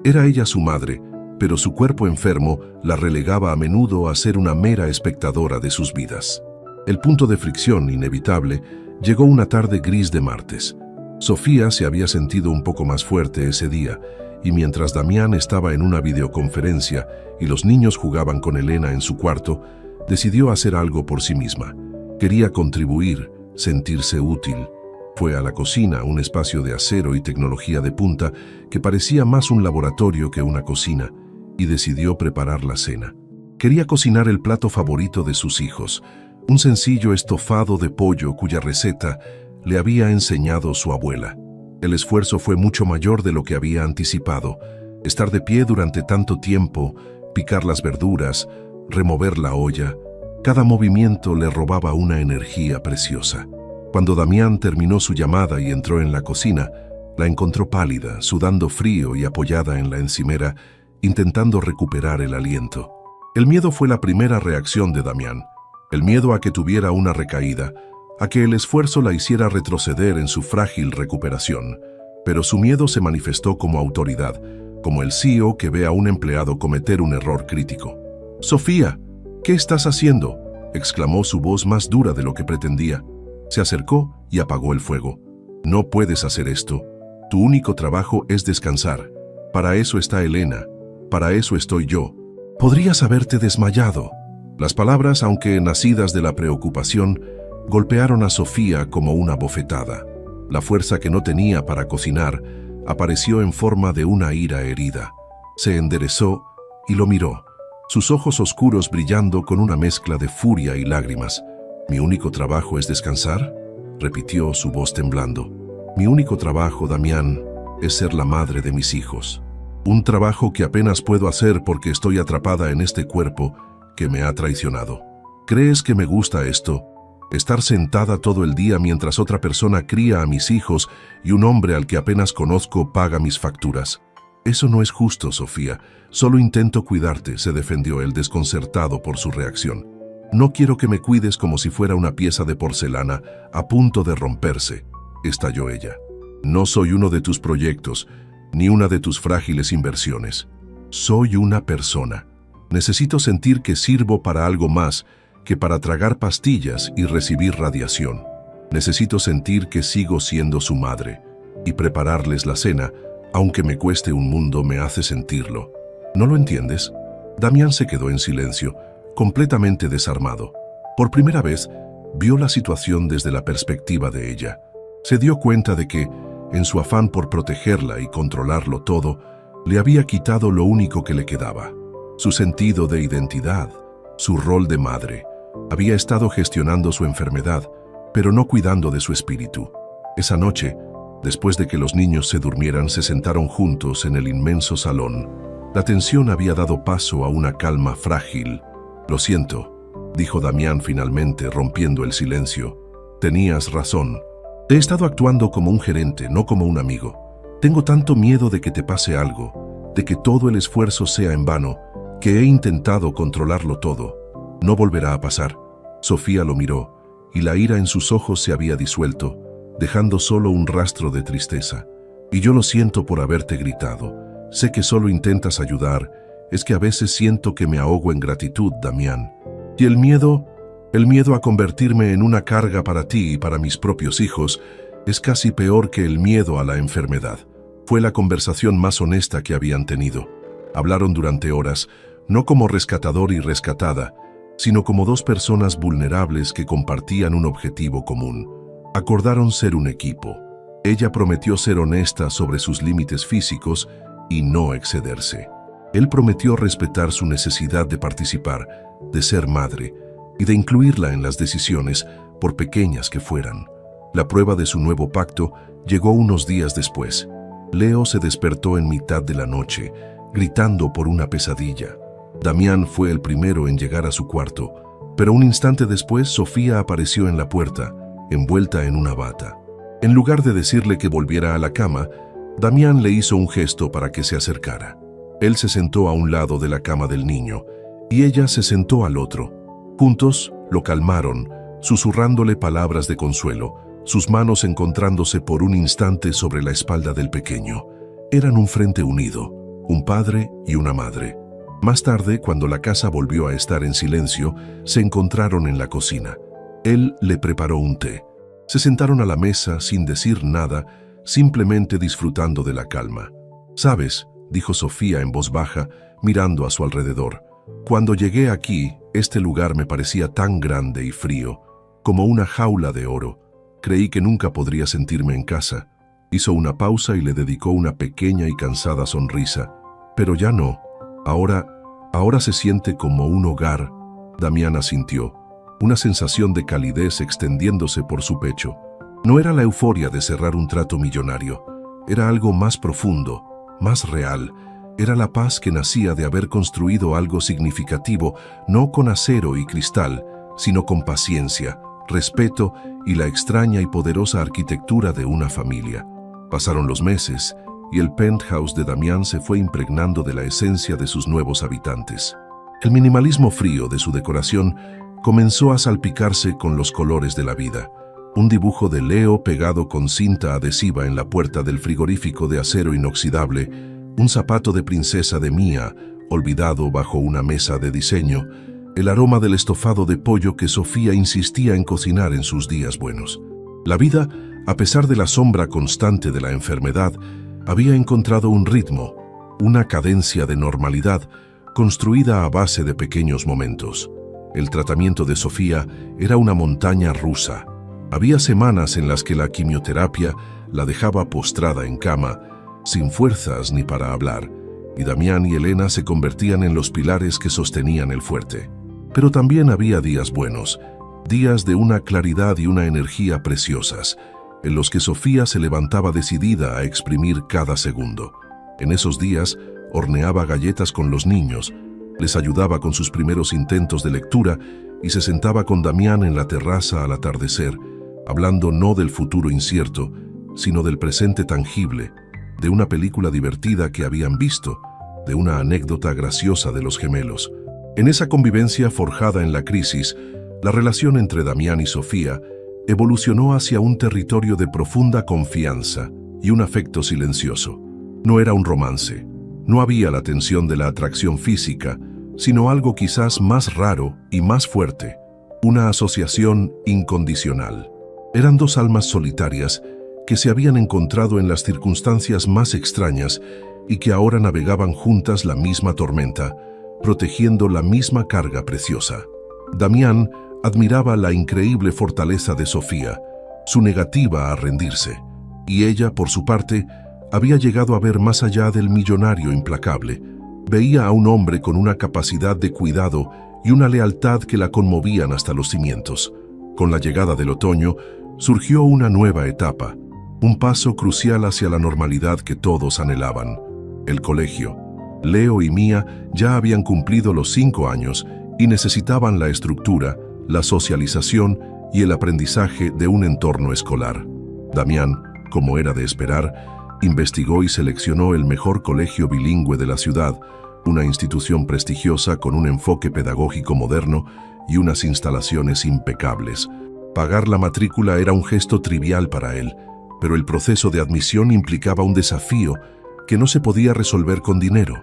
Era ella su madre, pero su cuerpo enfermo la relegaba a menudo a ser una mera espectadora de sus vidas. El punto de fricción inevitable llegó una tarde gris de martes. Sofía se había sentido un poco más fuerte ese día, y mientras Damián estaba en una videoconferencia y los niños jugaban con Elena en su cuarto, decidió hacer algo por sí misma. Quería contribuir, sentirse útil. Fue a la cocina, un espacio de acero y tecnología de punta que parecía más un laboratorio que una cocina, y decidió preparar la cena. Quería cocinar el plato favorito de sus hijos, un sencillo estofado de pollo cuya receta le había enseñado su abuela. El esfuerzo fue mucho mayor de lo que había anticipado. Estar de pie durante tanto tiempo, picar las verduras, remover la olla, cada movimiento le robaba una energía preciosa. Cuando Damián terminó su llamada y entró en la cocina, la encontró pálida, sudando frío y apoyada en la encimera, intentando recuperar el aliento. El miedo fue la primera reacción de Damián. El miedo a que tuviera una recaída, a que el esfuerzo la hiciera retroceder en su frágil recuperación. Pero su miedo se manifestó como autoridad, como el CEO que ve a un empleado cometer un error crítico. «Sofía, ¿qué estás haciendo?», exclamó su voz más dura de lo que pretendía. Se acercó y apagó el fuego. «No puedes hacer esto. Tu único trabajo es descansar. Para eso está Elena. Para eso estoy yo. Podrías haberte desmayado». Las palabras, aunque nacidas de la preocupación, golpearon a Sofía como una bofetada. La fuerza que no tenía para cocinar apareció en forma de una ira herida. Se enderezó y lo miró, sus ojos oscuros brillando con una mezcla de furia y lágrimas. «¿Mi único trabajo es descansar?», repitió su voz temblando. «Mi único trabajo, Damián, es ser la madre de mis hijos. Un trabajo que apenas puedo hacer porque estoy atrapada en este cuerpo que me ha traicionado. ¿Crees que me gusta esto? Estar sentada todo el día mientras otra persona cría a mis hijos y un hombre al que apenas conozco paga mis facturas. Eso no es justo, Sofía. Solo intento cuidarte», se defendió él, desconcertado por su reacción. «No quiero que me cuides como si fuera una pieza de porcelana a punto de romperse», estalló ella. «No soy uno de tus proyectos, ni una de tus frágiles inversiones. Soy una persona. Necesito sentir que sirvo para algo más que para tragar pastillas y recibir radiación. Necesito sentir que sigo siendo su madre, y prepararles la cena, aunque me cueste un mundo, me hace sentirlo. ¿No lo entiendes?». Damián se quedó en silencio, completamente desarmado. Por primera vez, vio la situación desde la perspectiva de ella. Se dio cuenta de que, en su afán por protegerla y controlarlo todo, le había quitado lo único que le quedaba: su sentido de identidad, su rol de madre. Había estado gestionando su enfermedad, pero no cuidando de su espíritu. Esa noche, después de que los niños se durmieran, se sentaron juntos en el inmenso salón. La tensión había dado paso a una calma frágil. «Lo siento», dijo Damián finalmente, rompiendo el silencio. «Tenías razón. He estado actuando como un gerente, no como un amigo. Tengo tanto miedo de que te pase algo, de que todo el esfuerzo sea en vano, que he intentado controlarlo todo. No volverá a pasar». Sofía lo miró, y la ira en sus ojos se había disuelto, dejando solo un rastro de tristeza. «Y yo lo siento por haberte gritado. Sé que solo intentas ayudar. Es que a veces siento que me ahogo en gratitud, Damián. Y el miedo a convertirme en una carga para ti y para mis propios hijos, es casi peor que el miedo a la enfermedad». Fue la conversación más honesta que habían tenido. Hablaron durante horas, no como rescatador y rescatada, sino como dos personas vulnerables que compartían un objetivo común. Acordaron ser un equipo. Ella prometió ser honesta sobre sus límites físicos y no excederse. Él prometió respetar su necesidad de participar, de ser madre y de incluirla en las decisiones, por pequeñas que fueran. La prueba de su nuevo pacto llegó unos días después. Leo se despertó en mitad de la noche, gritando por una pesadilla. Damián fue el primero en llegar a su cuarto, pero un instante después Sofía apareció en la puerta, envuelta en una bata. En lugar de decirle que volviera a la cama, Damián le hizo un gesto para que se acercara. Él se sentó a un lado de la cama del niño, y ella se sentó al otro. Juntos lo calmaron, susurrándole palabras de consuelo, sus manos encontrándose por un instante sobre la espalda del pequeño. Eran un frente unido, un padre y una madre. Más tarde, cuando la casa volvió a estar en silencio, se encontraron en la cocina. Él le preparó un té. Se sentaron a la mesa sin decir nada, simplemente disfrutando de la calma. «¿Sabes?», dijo Sofía en voz baja, mirando a su alrededor. «Cuando llegué aquí, este lugar me parecía tan grande y frío, como una jaula de oro. Creí que nunca podría sentirme en casa». Hizo una pausa y le dedicó una pequeña y cansada sonrisa. «Pero ya no. Ahora se siente como un hogar». Damián asintió, una sensación de calidez extendiéndose por su pecho. No era la euforia de cerrar un trato millonario. Era algo más profundo, más real. Era la paz que nacía de haber construido algo significativo, no con acero y cristal, sino con paciencia, respeto y la extraña y poderosa arquitectura de una familia. Pasaron los meses, y el penthouse de Damián se fue impregnando de la esencia de sus nuevos habitantes. El minimalismo frío de su decoración comenzó a salpicarse con los colores de la vida. Un dibujo de Leo pegado con cinta adhesiva en la puerta del frigorífico de acero inoxidable, un zapato de princesa de Mía olvidado bajo una mesa de diseño, el aroma del estofado de pollo que Sofía insistía en cocinar en sus días buenos. La vida, a pesar de la sombra constante de la enfermedad, había encontrado un ritmo, una cadencia de normalidad construida a base de pequeños momentos. El tratamiento de Sofía era una montaña rusa. Había semanas en las que la quimioterapia la dejaba postrada en cama, sin fuerzas ni para hablar, y Damián y Elena se convertían en los pilares que sostenían el fuerte. Pero también había días buenos, días de una claridad y una energía preciosas, en los que Sofía se levantaba decidida a exprimir cada segundo. En esos días horneaba galletas con los niños, les ayudaba con sus primeros intentos de lectura y se sentaba con Damián en la terraza al atardecer, hablando no del futuro incierto, sino del presente tangible, de una película divertida que habían visto, de una anécdota graciosa de los gemelos. En esa convivencia forjada en la crisis, la relación entre Damián y Sofía evolucionó hacia un territorio de profunda confianza y un afecto silencioso. No era un romance, no había la tensión de la atracción física, sino algo quizás más raro y más fuerte, una asociación incondicional. Eran dos almas solitarias que se habían encontrado en las circunstancias más extrañas y que ahora navegaban juntas la misma tormenta, protegiendo la misma carga preciosa. Damián admiraba la increíble fortaleza de Sofía, su negativa a rendirse, y ella, por su parte, había llegado a ver más allá del millonario implacable. Veía a un hombre con una capacidad de cuidado y una lealtad que la conmovían hasta los cimientos. Con la llegada del otoño, surgió una nueva etapa, un paso crucial hacia la normalidad que todos anhelaban: el colegio. Leo y Mía ya habían cumplido los 5 años y necesitaban la estructura, la socialización y el aprendizaje de un entorno escolar. Damián, como era de esperar, investigó y seleccionó el mejor colegio bilingüe de la ciudad, una institución prestigiosa con un enfoque pedagógico moderno y unas instalaciones impecables. Pagar la matrícula era un gesto trivial para él, pero el proceso de admisión implicaba un desafío que no se podía resolver con dinero: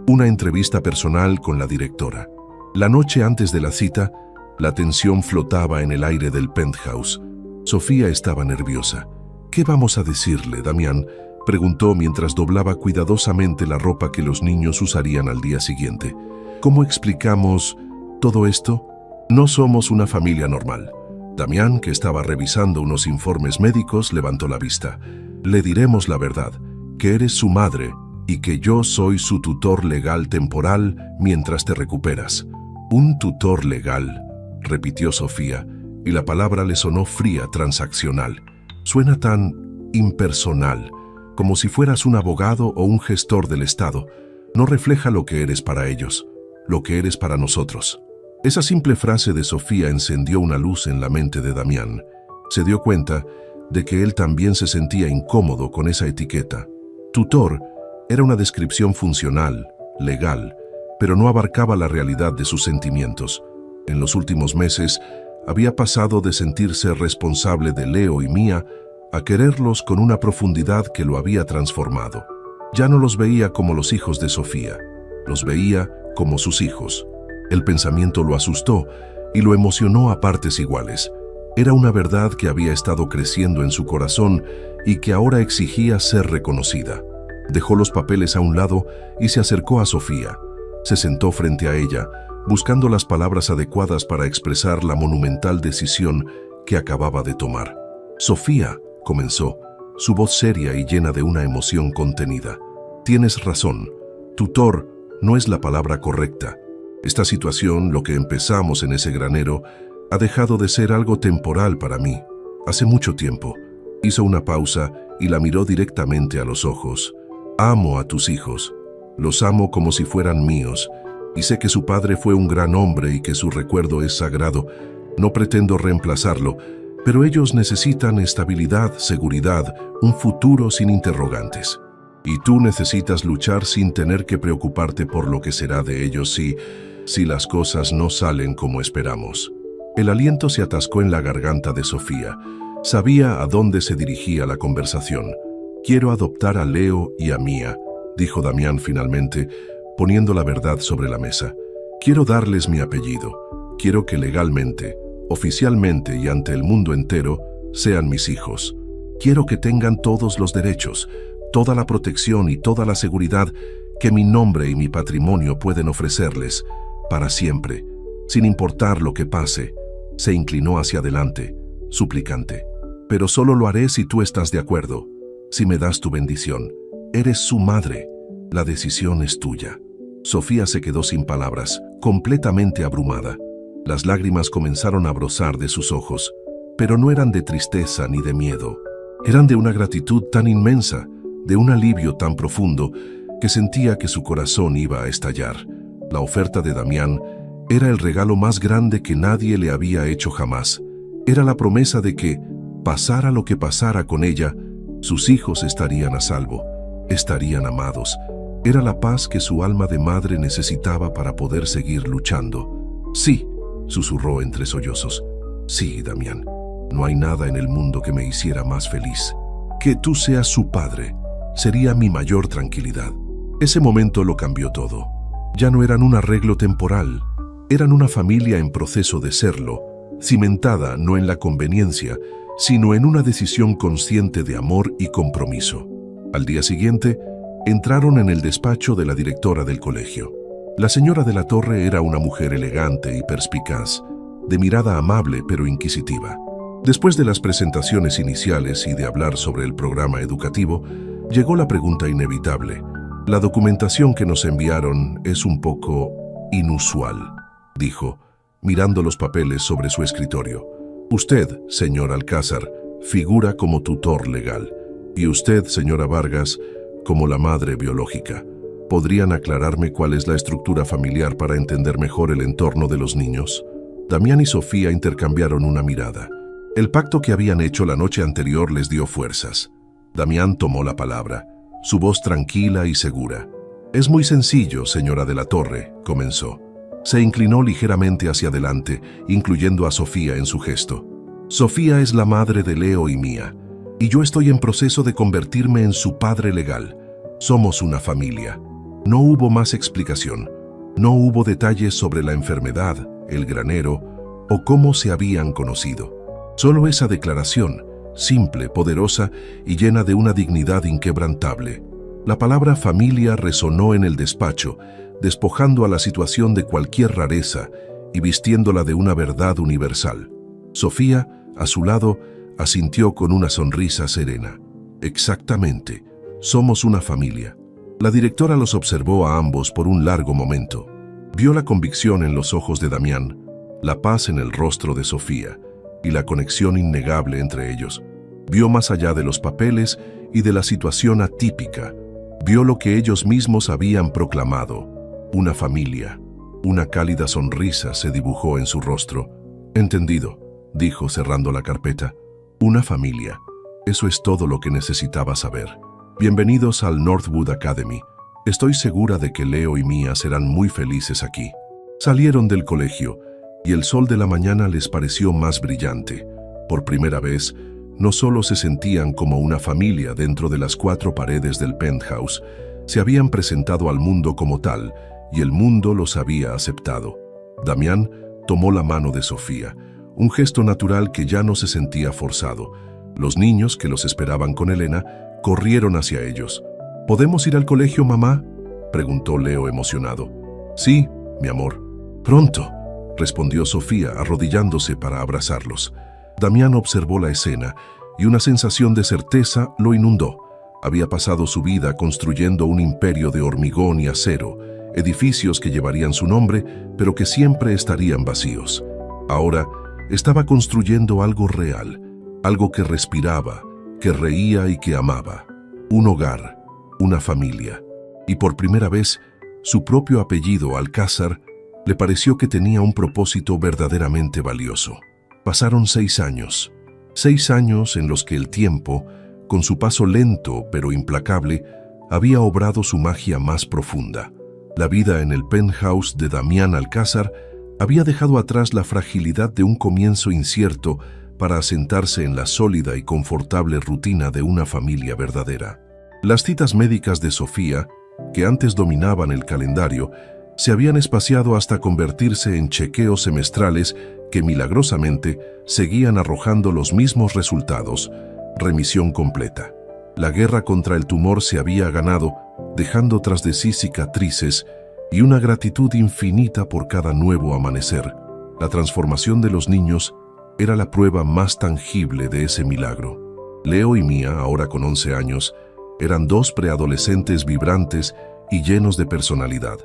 una entrevista personal con la directora. La noche antes de la cita, la tensión flotaba en el aire del penthouse. Sofía estaba nerviosa. «¿Qué vamos a decirle, Damián?», preguntó mientras doblaba cuidadosamente la ropa que los niños usarían al día siguiente. «¿Cómo explicamos todo esto? No somos una familia normal». Damián, que estaba revisando unos informes médicos, levantó la vista. «Le diremos la verdad, que eres su madre y que yo soy su tutor legal temporal mientras te recuperas». «¿Un tutor legal?», repitió Sofía, y la palabra le sonó fría, transaccional. Suena tan impersonal, como si fueras un abogado o un gestor del Estado. No refleja lo que eres para ellos, lo que eres para nosotros. Esa simple frase de Sofía encendió una luz en la mente de Damián. Se dio cuenta de que él también se sentía incómodo con esa etiqueta. Tutor era una descripción funcional, legal, pero no abarcaba la realidad de sus sentimientos. En los últimos meses, había pasado de sentirse responsable de Leo y Mía a quererlos con una profundidad que lo había transformado. Ya no los veía como los hijos de Sofía, los veía como sus hijos. El pensamiento lo asustó y lo emocionó a partes iguales. Era una verdad que había estado creciendo en su corazón y que ahora exigía ser reconocida. Dejó los papeles a un lado y se acercó a Sofía. Se sentó frente a ella, buscando las palabras adecuadas para expresar la monumental decisión que acababa de tomar. «Sofía», comenzó, su voz seria y llena de una emoción contenida. «Tienes razón. Tutor no es la palabra correcta. Esta situación, lo que empezamos en ese granero, ha dejado de ser algo temporal para mí. Hace mucho tiempo». Hizo una pausa y la miró directamente a los ojos. «Amo a tus hijos. Los amo como si fueran míos. Y sé que su padre fue un gran hombre y que su recuerdo es sagrado. No pretendo reemplazarlo, pero ellos necesitan estabilidad, seguridad, un futuro sin interrogantes. Y tú necesitas luchar sin tener que preocuparte por lo que será de ellos si las cosas no salen como esperamos». El aliento se atascó en la garganta de Sofía. Sabía a dónde se dirigía la conversación. «Quiero adoptar a Leo y a Mía», dijo Damián finalmente, poniendo la verdad sobre la mesa. «Quiero darles mi apellido. Quiero que legalmente, oficialmente y ante el mundo entero, sean mis hijos. Quiero que tengan todos los derechos, toda la protección y toda la seguridad que mi nombre y mi patrimonio pueden ofrecerles, para siempre. Sin importar lo que pase, se inclinó hacia adelante, suplicante. Pero solo lo haré si tú estás de acuerdo, si me das tu bendición. Eres su madre. La decisión es tuya. Sofía se quedó sin palabras, completamente abrumada. Las lágrimas comenzaron a brozar de sus ojos, pero no eran de tristeza ni de miedo. Eran de una gratitud tan inmensa, de un alivio tan profundo, que sentía que su corazón iba a estallar. La oferta de Damián era el regalo más grande que nadie le había hecho jamás. Era la promesa de que, pasara lo que pasara con ella, sus hijos estarían a salvo, estarían amados. Era la paz que su alma de madre necesitaba para poder seguir luchando. Sí, susurró entre sollozos. Sí, Damián, no hay nada en el mundo que me hiciera más feliz. Que tú seas su padre sería mi mayor tranquilidad. Ese momento lo cambió todo. Ya no eran un arreglo temporal, eran una familia en proceso de serlo, cimentada no en la conveniencia, sino en una decisión consciente de amor y compromiso. Al día siguiente, entraron en el despacho de la directora del colegio. La señora de la Torre era una mujer elegante y perspicaz, de mirada amable pero inquisitiva. Después de las presentaciones iniciales y de hablar sobre el programa educativo, llegó la pregunta inevitable. La documentación que nos enviaron es un poco inusual, dijo, mirando los papeles sobre su escritorio. Usted, señor Alcázar, figura como tutor legal, y usted, señora Vargas, como la madre biológica. ¿Podrían aclararme cuál es la estructura familiar para entender mejor el entorno de los niños? Damián y Sofía intercambiaron una mirada. El pacto que habían hecho la noche anterior les dio fuerzas. Damián tomó la palabra, su voz tranquila y segura. Es muy sencillo, señora de la Torre, comenzó. Se inclinó ligeramente hacia adelante, incluyendo a Sofía en su gesto. Sofía es la madre de Leo y mía, y yo estoy en proceso de convertirme en su padre legal. Somos una familia. No hubo más explicación. No hubo detalles sobre la enfermedad, el granero o cómo se habían conocido. Solo esa declaración, simple, poderosa y llena de una dignidad inquebrantable. La palabra familia resonó en el despacho, despojando a la situación de cualquier rareza y vistiéndola de una verdad universal. Sofía, a su lado, asintió con una sonrisa serena. Exactamente, somos una familia. La directora los observó a ambos por un largo momento. Vio la convicción en los ojos de Damián, la paz en el rostro de Sofía y la conexión innegable entre ellos. Vio más allá de los papeles y de la situación atípica. Vio lo que ellos mismos habían proclamado. Una familia. Una cálida sonrisa se dibujó en su rostro. Entendido, dijo cerrando la carpeta. Una familia. Eso es todo lo que necesitaba saber. Bienvenidos al Northwood Academy. Estoy segura de que Leo y Mía serán muy felices aquí. Salieron del colegio y el sol de la mañana les pareció más brillante. Por primera vez, no solo se sentían como una familia dentro de las 4 paredes del penthouse, se habían presentado al mundo como tal y el mundo los había aceptado. Damián tomó la mano de Sofía, un gesto natural que ya no se sentía forzado. Los niños que los esperaban con Elena corrieron hacia ellos. ¿Podemos ir al colegio, mamá?, preguntó Leo emocionado. Sí, mi amor. Pronto, respondió Sofía arrodillándose para abrazarlos. Damián observó la escena y una sensación de certeza lo inundó. Había pasado su vida construyendo un imperio de hormigón y acero, edificios que llevarían su nombre, pero que siempre estarían vacíos. Ahora estaba construyendo algo real, algo que respiraba, que reía y que amaba. Un hogar, una familia. Y por primera vez, su propio apellido, Alcázar, le pareció que tenía un propósito verdaderamente valioso. Pasaron 6 años. 6 años en los que el tiempo, con su paso lento pero implacable, había obrado su magia más profunda. La vida en el penthouse de Damián Alcázar había dejado atrás la fragilidad de un comienzo incierto para asentarse en la sólida y confortable rutina de una familia verdadera. Las citas médicas de Sofía, que antes dominaban el calendario, se habían espaciado hasta convertirse en chequeos semestrales que milagrosamente seguían arrojando los mismos resultados: remisión completa. La guerra contra el tumor se había ganado, dejando tras de sí cicatrices y una gratitud infinita por cada nuevo amanecer. La transformación de los niños era la prueba más tangible de ese milagro. Leo y Mía, ahora con 11 años, eran dos preadolescentes vibrantes y llenos de personalidad.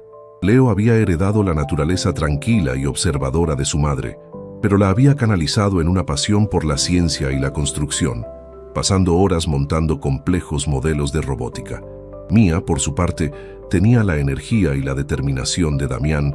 Leo había heredado la naturaleza tranquila y observadora de su madre, pero la había canalizado en una pasión por la ciencia y la construcción, pasando horas montando complejos modelos de robótica. Mía, por su parte, tenía la energía y la determinación de Damián,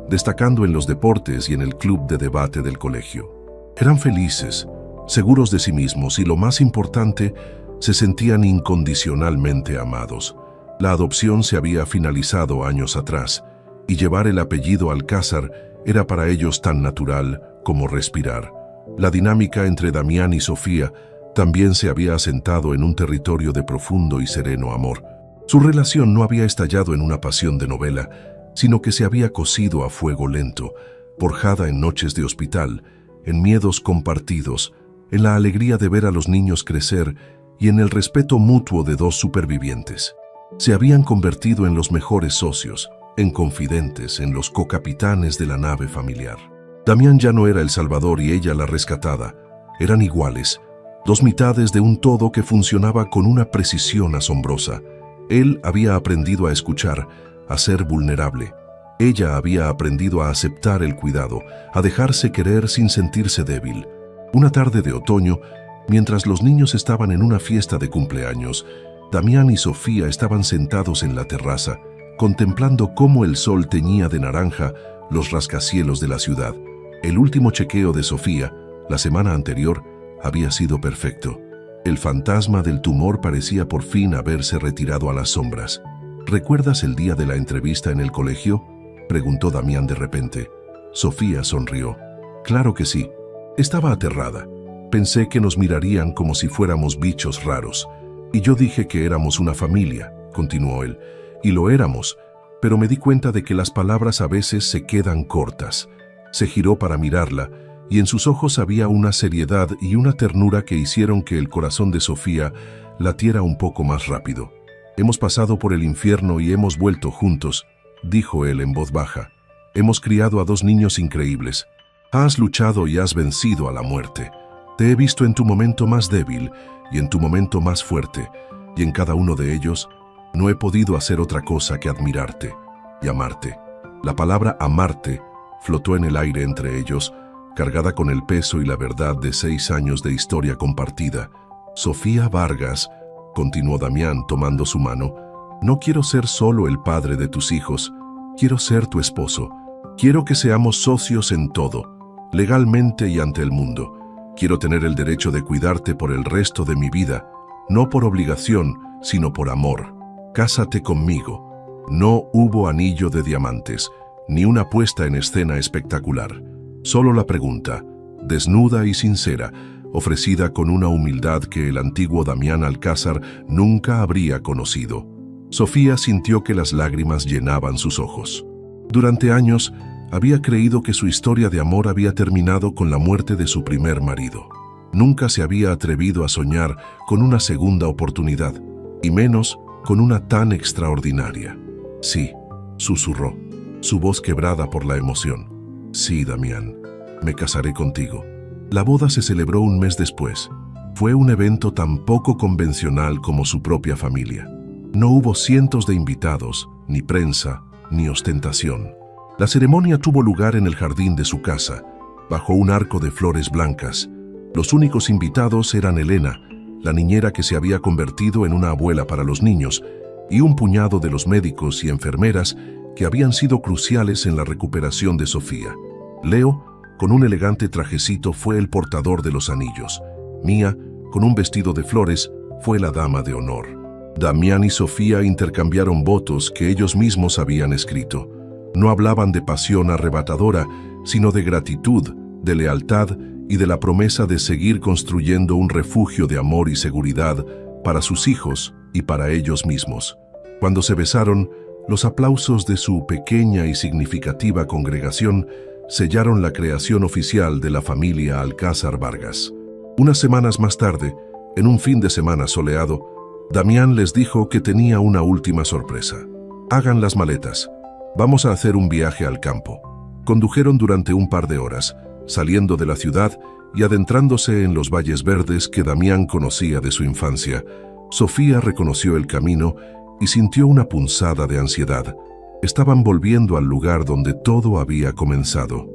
destacando en los deportes y en el club de debate del colegio. Eran felices, seguros de sí mismos y, lo más importante, se sentían incondicionalmente amados. La adopción se había finalizado años atrás, y llevar el apellido Alcázar era para ellos tan natural como respirar. La dinámica entre Damián y Sofía también se había asentado en un territorio de profundo y sereno amor. Su relación no había estallado en una pasión de novela, sino que se había cocido a fuego lento, forjada en noches de hospital, en miedos compartidos, en la alegría de ver a los niños crecer y en el respeto mutuo de dos supervivientes. Se habían convertido en los mejores socios, en confidentes, en los cocapitanes de la nave familiar. Damián ya no era el salvador y ella la rescatada. Eran iguales, dos mitades de un todo que funcionaba con una precisión asombrosa. Él había aprendido a escuchar, a ser vulnerable. Ella había aprendido a aceptar el cuidado, a dejarse querer sin sentirse débil. Una tarde de otoño, mientras los niños estaban en una fiesta de cumpleaños, Damián y Sofía estaban sentados en la terraza, contemplando cómo el sol teñía de naranja los rascacielos de la ciudad. El último chequeo de Sofía, la semana anterior, había sido perfecto. El fantasma del tumor parecía por fin haberse retirado a las sombras. ¿Recuerdas el día de la entrevista en el colegio?, preguntó Damián de repente. Sofía sonrió. Claro que sí. Estaba aterrada. Pensé que nos mirarían como si fuéramos bichos raros. Y yo dije que éramos una familia, continuó él. Y lo éramos, pero me di cuenta de que las palabras a veces se quedan cortas. Se giró para mirarla, y en sus ojos había una seriedad y una ternura que hicieron que el corazón de Sofía latiera un poco más rápido. Hemos pasado por el infierno y hemos vuelto juntos, dijo él en voz baja. Hemos criado a dos niños increíbles. Has luchado y has vencido a la muerte. Te he visto en tu momento más débil y en tu momento más fuerte, y en cada uno de ellos no he podido hacer otra cosa que admirarte y amarte. La palabra amarte flotó en el aire entre ellos, cargada con el peso y la verdad de 6 años de historia compartida. Sofía Vargas, continuó Damián tomando su mano, no quiero ser solo el padre de tus hijos, quiero ser tu esposo. Quiero que seamos socios en todo, legalmente y ante el mundo. Quiero tener el derecho de cuidarte por el resto de mi vida, no por obligación, sino por amor. Cásate conmigo. No hubo anillo de diamantes, ni una puesta en escena espectacular. Solo la pregunta, desnuda y sincera, ofrecida con una humildad que el antiguo Damián Alcázar nunca habría conocido. Sofía sintió que las lágrimas llenaban sus ojos. Durante años, había creído que su historia de amor había terminado con la muerte de su primer marido. Nunca se había atrevido a soñar con una segunda oportunidad, y menos con una tan extraordinaria. Sí, susurró, su voz quebrada por la emoción. Sí, Damián, me casaré contigo. La boda se celebró un mes después. Fue un evento tan poco convencional como su propia familia. No hubo cientos de invitados, ni prensa, ni ostentación. La ceremonia tuvo lugar en el jardín de su casa, bajo un arco de flores blancas. Los únicos invitados eran Elena, la niñera que se había convertido en una abuela para los niños, y un puñado de los médicos y enfermeras que habían sido cruciales en la recuperación de Sofía. Leo, con un elegante trajecito, fue el portador de los anillos. Mía, con un vestido de flores, fue la dama de honor. Damián y Sofía intercambiaron votos que ellos mismos habían escrito. No hablaban de pasión arrebatadora, sino de gratitud, de lealtad y de la promesa de seguir construyendo un refugio de amor y seguridad para sus hijos y para ellos mismos. Cuando se besaron, los aplausos de su pequeña y significativa congregación sellaron la creación oficial de la familia Alcázar Vargas. Unas semanas más tarde, en un fin de semana soleado, Damián les dijo que tenía una última sorpresa. Hagan las maletas. Vamos a hacer un viaje al campo. Condujeron durante un par de horas, saliendo de la ciudad y adentrándose en los valles verdes que Damián conocía de su infancia. Sofía reconoció el camino y sintió una punzada de ansiedad. Estaban volviendo al lugar donde todo había comenzado.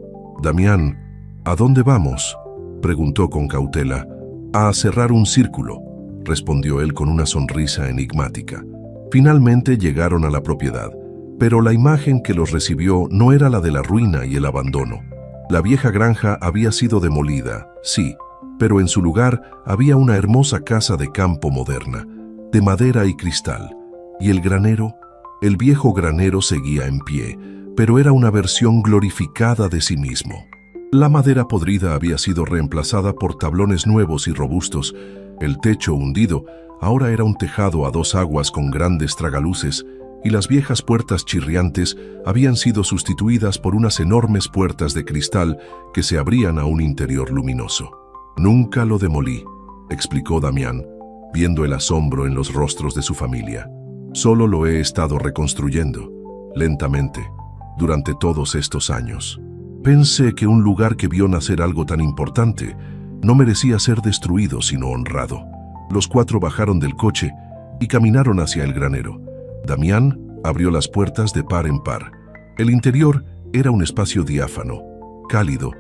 «Damián, ¿a dónde vamos?», preguntó con cautela. «A cerrar un círculo», respondió él con una sonrisa enigmática. Finalmente llegaron a la propiedad, pero la imagen que los recibió no era la de la ruina y el abandono. La vieja granja había sido demolida, sí, pero en su lugar había una hermosa casa de campo moderna, de madera y cristal. Y el granero, el viejo granero seguía en pie, pero era una versión glorificada de sí mismo. La madera podrida había sido reemplazada por tablones nuevos y robustos. El techo hundido ahora era un tejado a dos aguas con grandes tragaluces, y las viejas puertas chirriantes habían sido sustituidas por unas enormes puertas de cristal que se abrían a un interior luminoso. «Nunca lo demolí», explicó Damián, viendo el asombro en los rostros de su familia. «Solo lo he estado reconstruyendo, lentamente, durante todos estos años. Pensé que un lugar que vio nacer algo tan importante no merecía ser destruido sino honrado». Los cuatro bajaron del coche y caminaron hacia el granero. Damián abrió las puertas de par en par. El interior era un espacio diáfano, cálido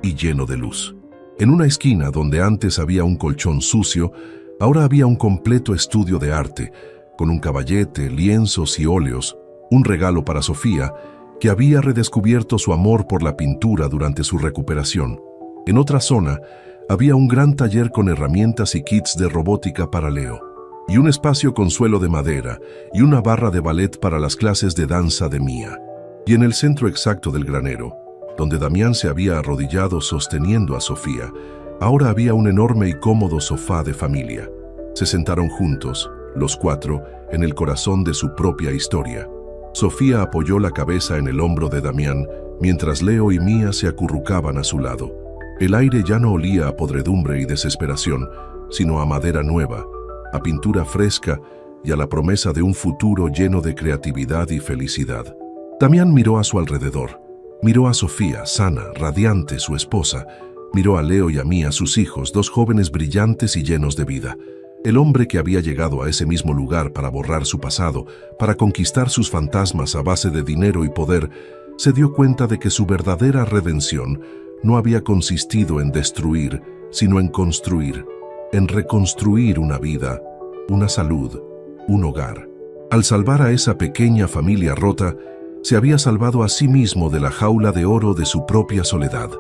y lleno de luz. En una esquina donde antes había un colchón sucio, ahora había un completo estudio de arte, con un caballete, lienzos y óleos, un regalo para Sofía, que había redescubierto su amor por la pintura durante su recuperación. En otra zona había un gran taller con herramientas y kits de robótica para Leo, y un espacio con suelo de madera y una barra de ballet para las clases de danza de Mía. Y en el centro exacto del granero, donde Damián se había arrodillado sosteniendo a Sofía, ahora había un enorme y cómodo sofá de familia. Se sentaron juntos, los cuatro, en el corazón de su propia historia. Sofía apoyó la cabeza en el hombro de Damián, mientras Leo y Mía se acurrucaban a su lado. El aire ya no olía a podredumbre y desesperación, sino a madera nueva, a pintura fresca y a la promesa de un futuro lleno de creatividad y felicidad. Damián miró a su alrededor. Miró a Sofía, sana, radiante, su esposa. Miró a Leo y a Mía, sus hijos, dos jóvenes brillantes y llenos de vida. El hombre que había llegado a ese mismo lugar para borrar su pasado, para conquistar sus fantasmas a base de dinero y poder, se dio cuenta de que su verdadera redención no había consistido en destruir, sino en construir, en reconstruir una vida, una salud, un hogar. Al salvar a esa pequeña familia rota, se había salvado a sí mismo de la jaula de oro de su propia soledad.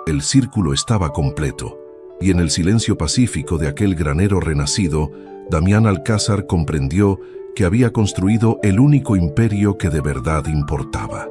El círculo estaba completo, y en el silencio pacífico de aquel granero renacido, Damián Alcázar comprendió que había construido el único imperio que de verdad importaba.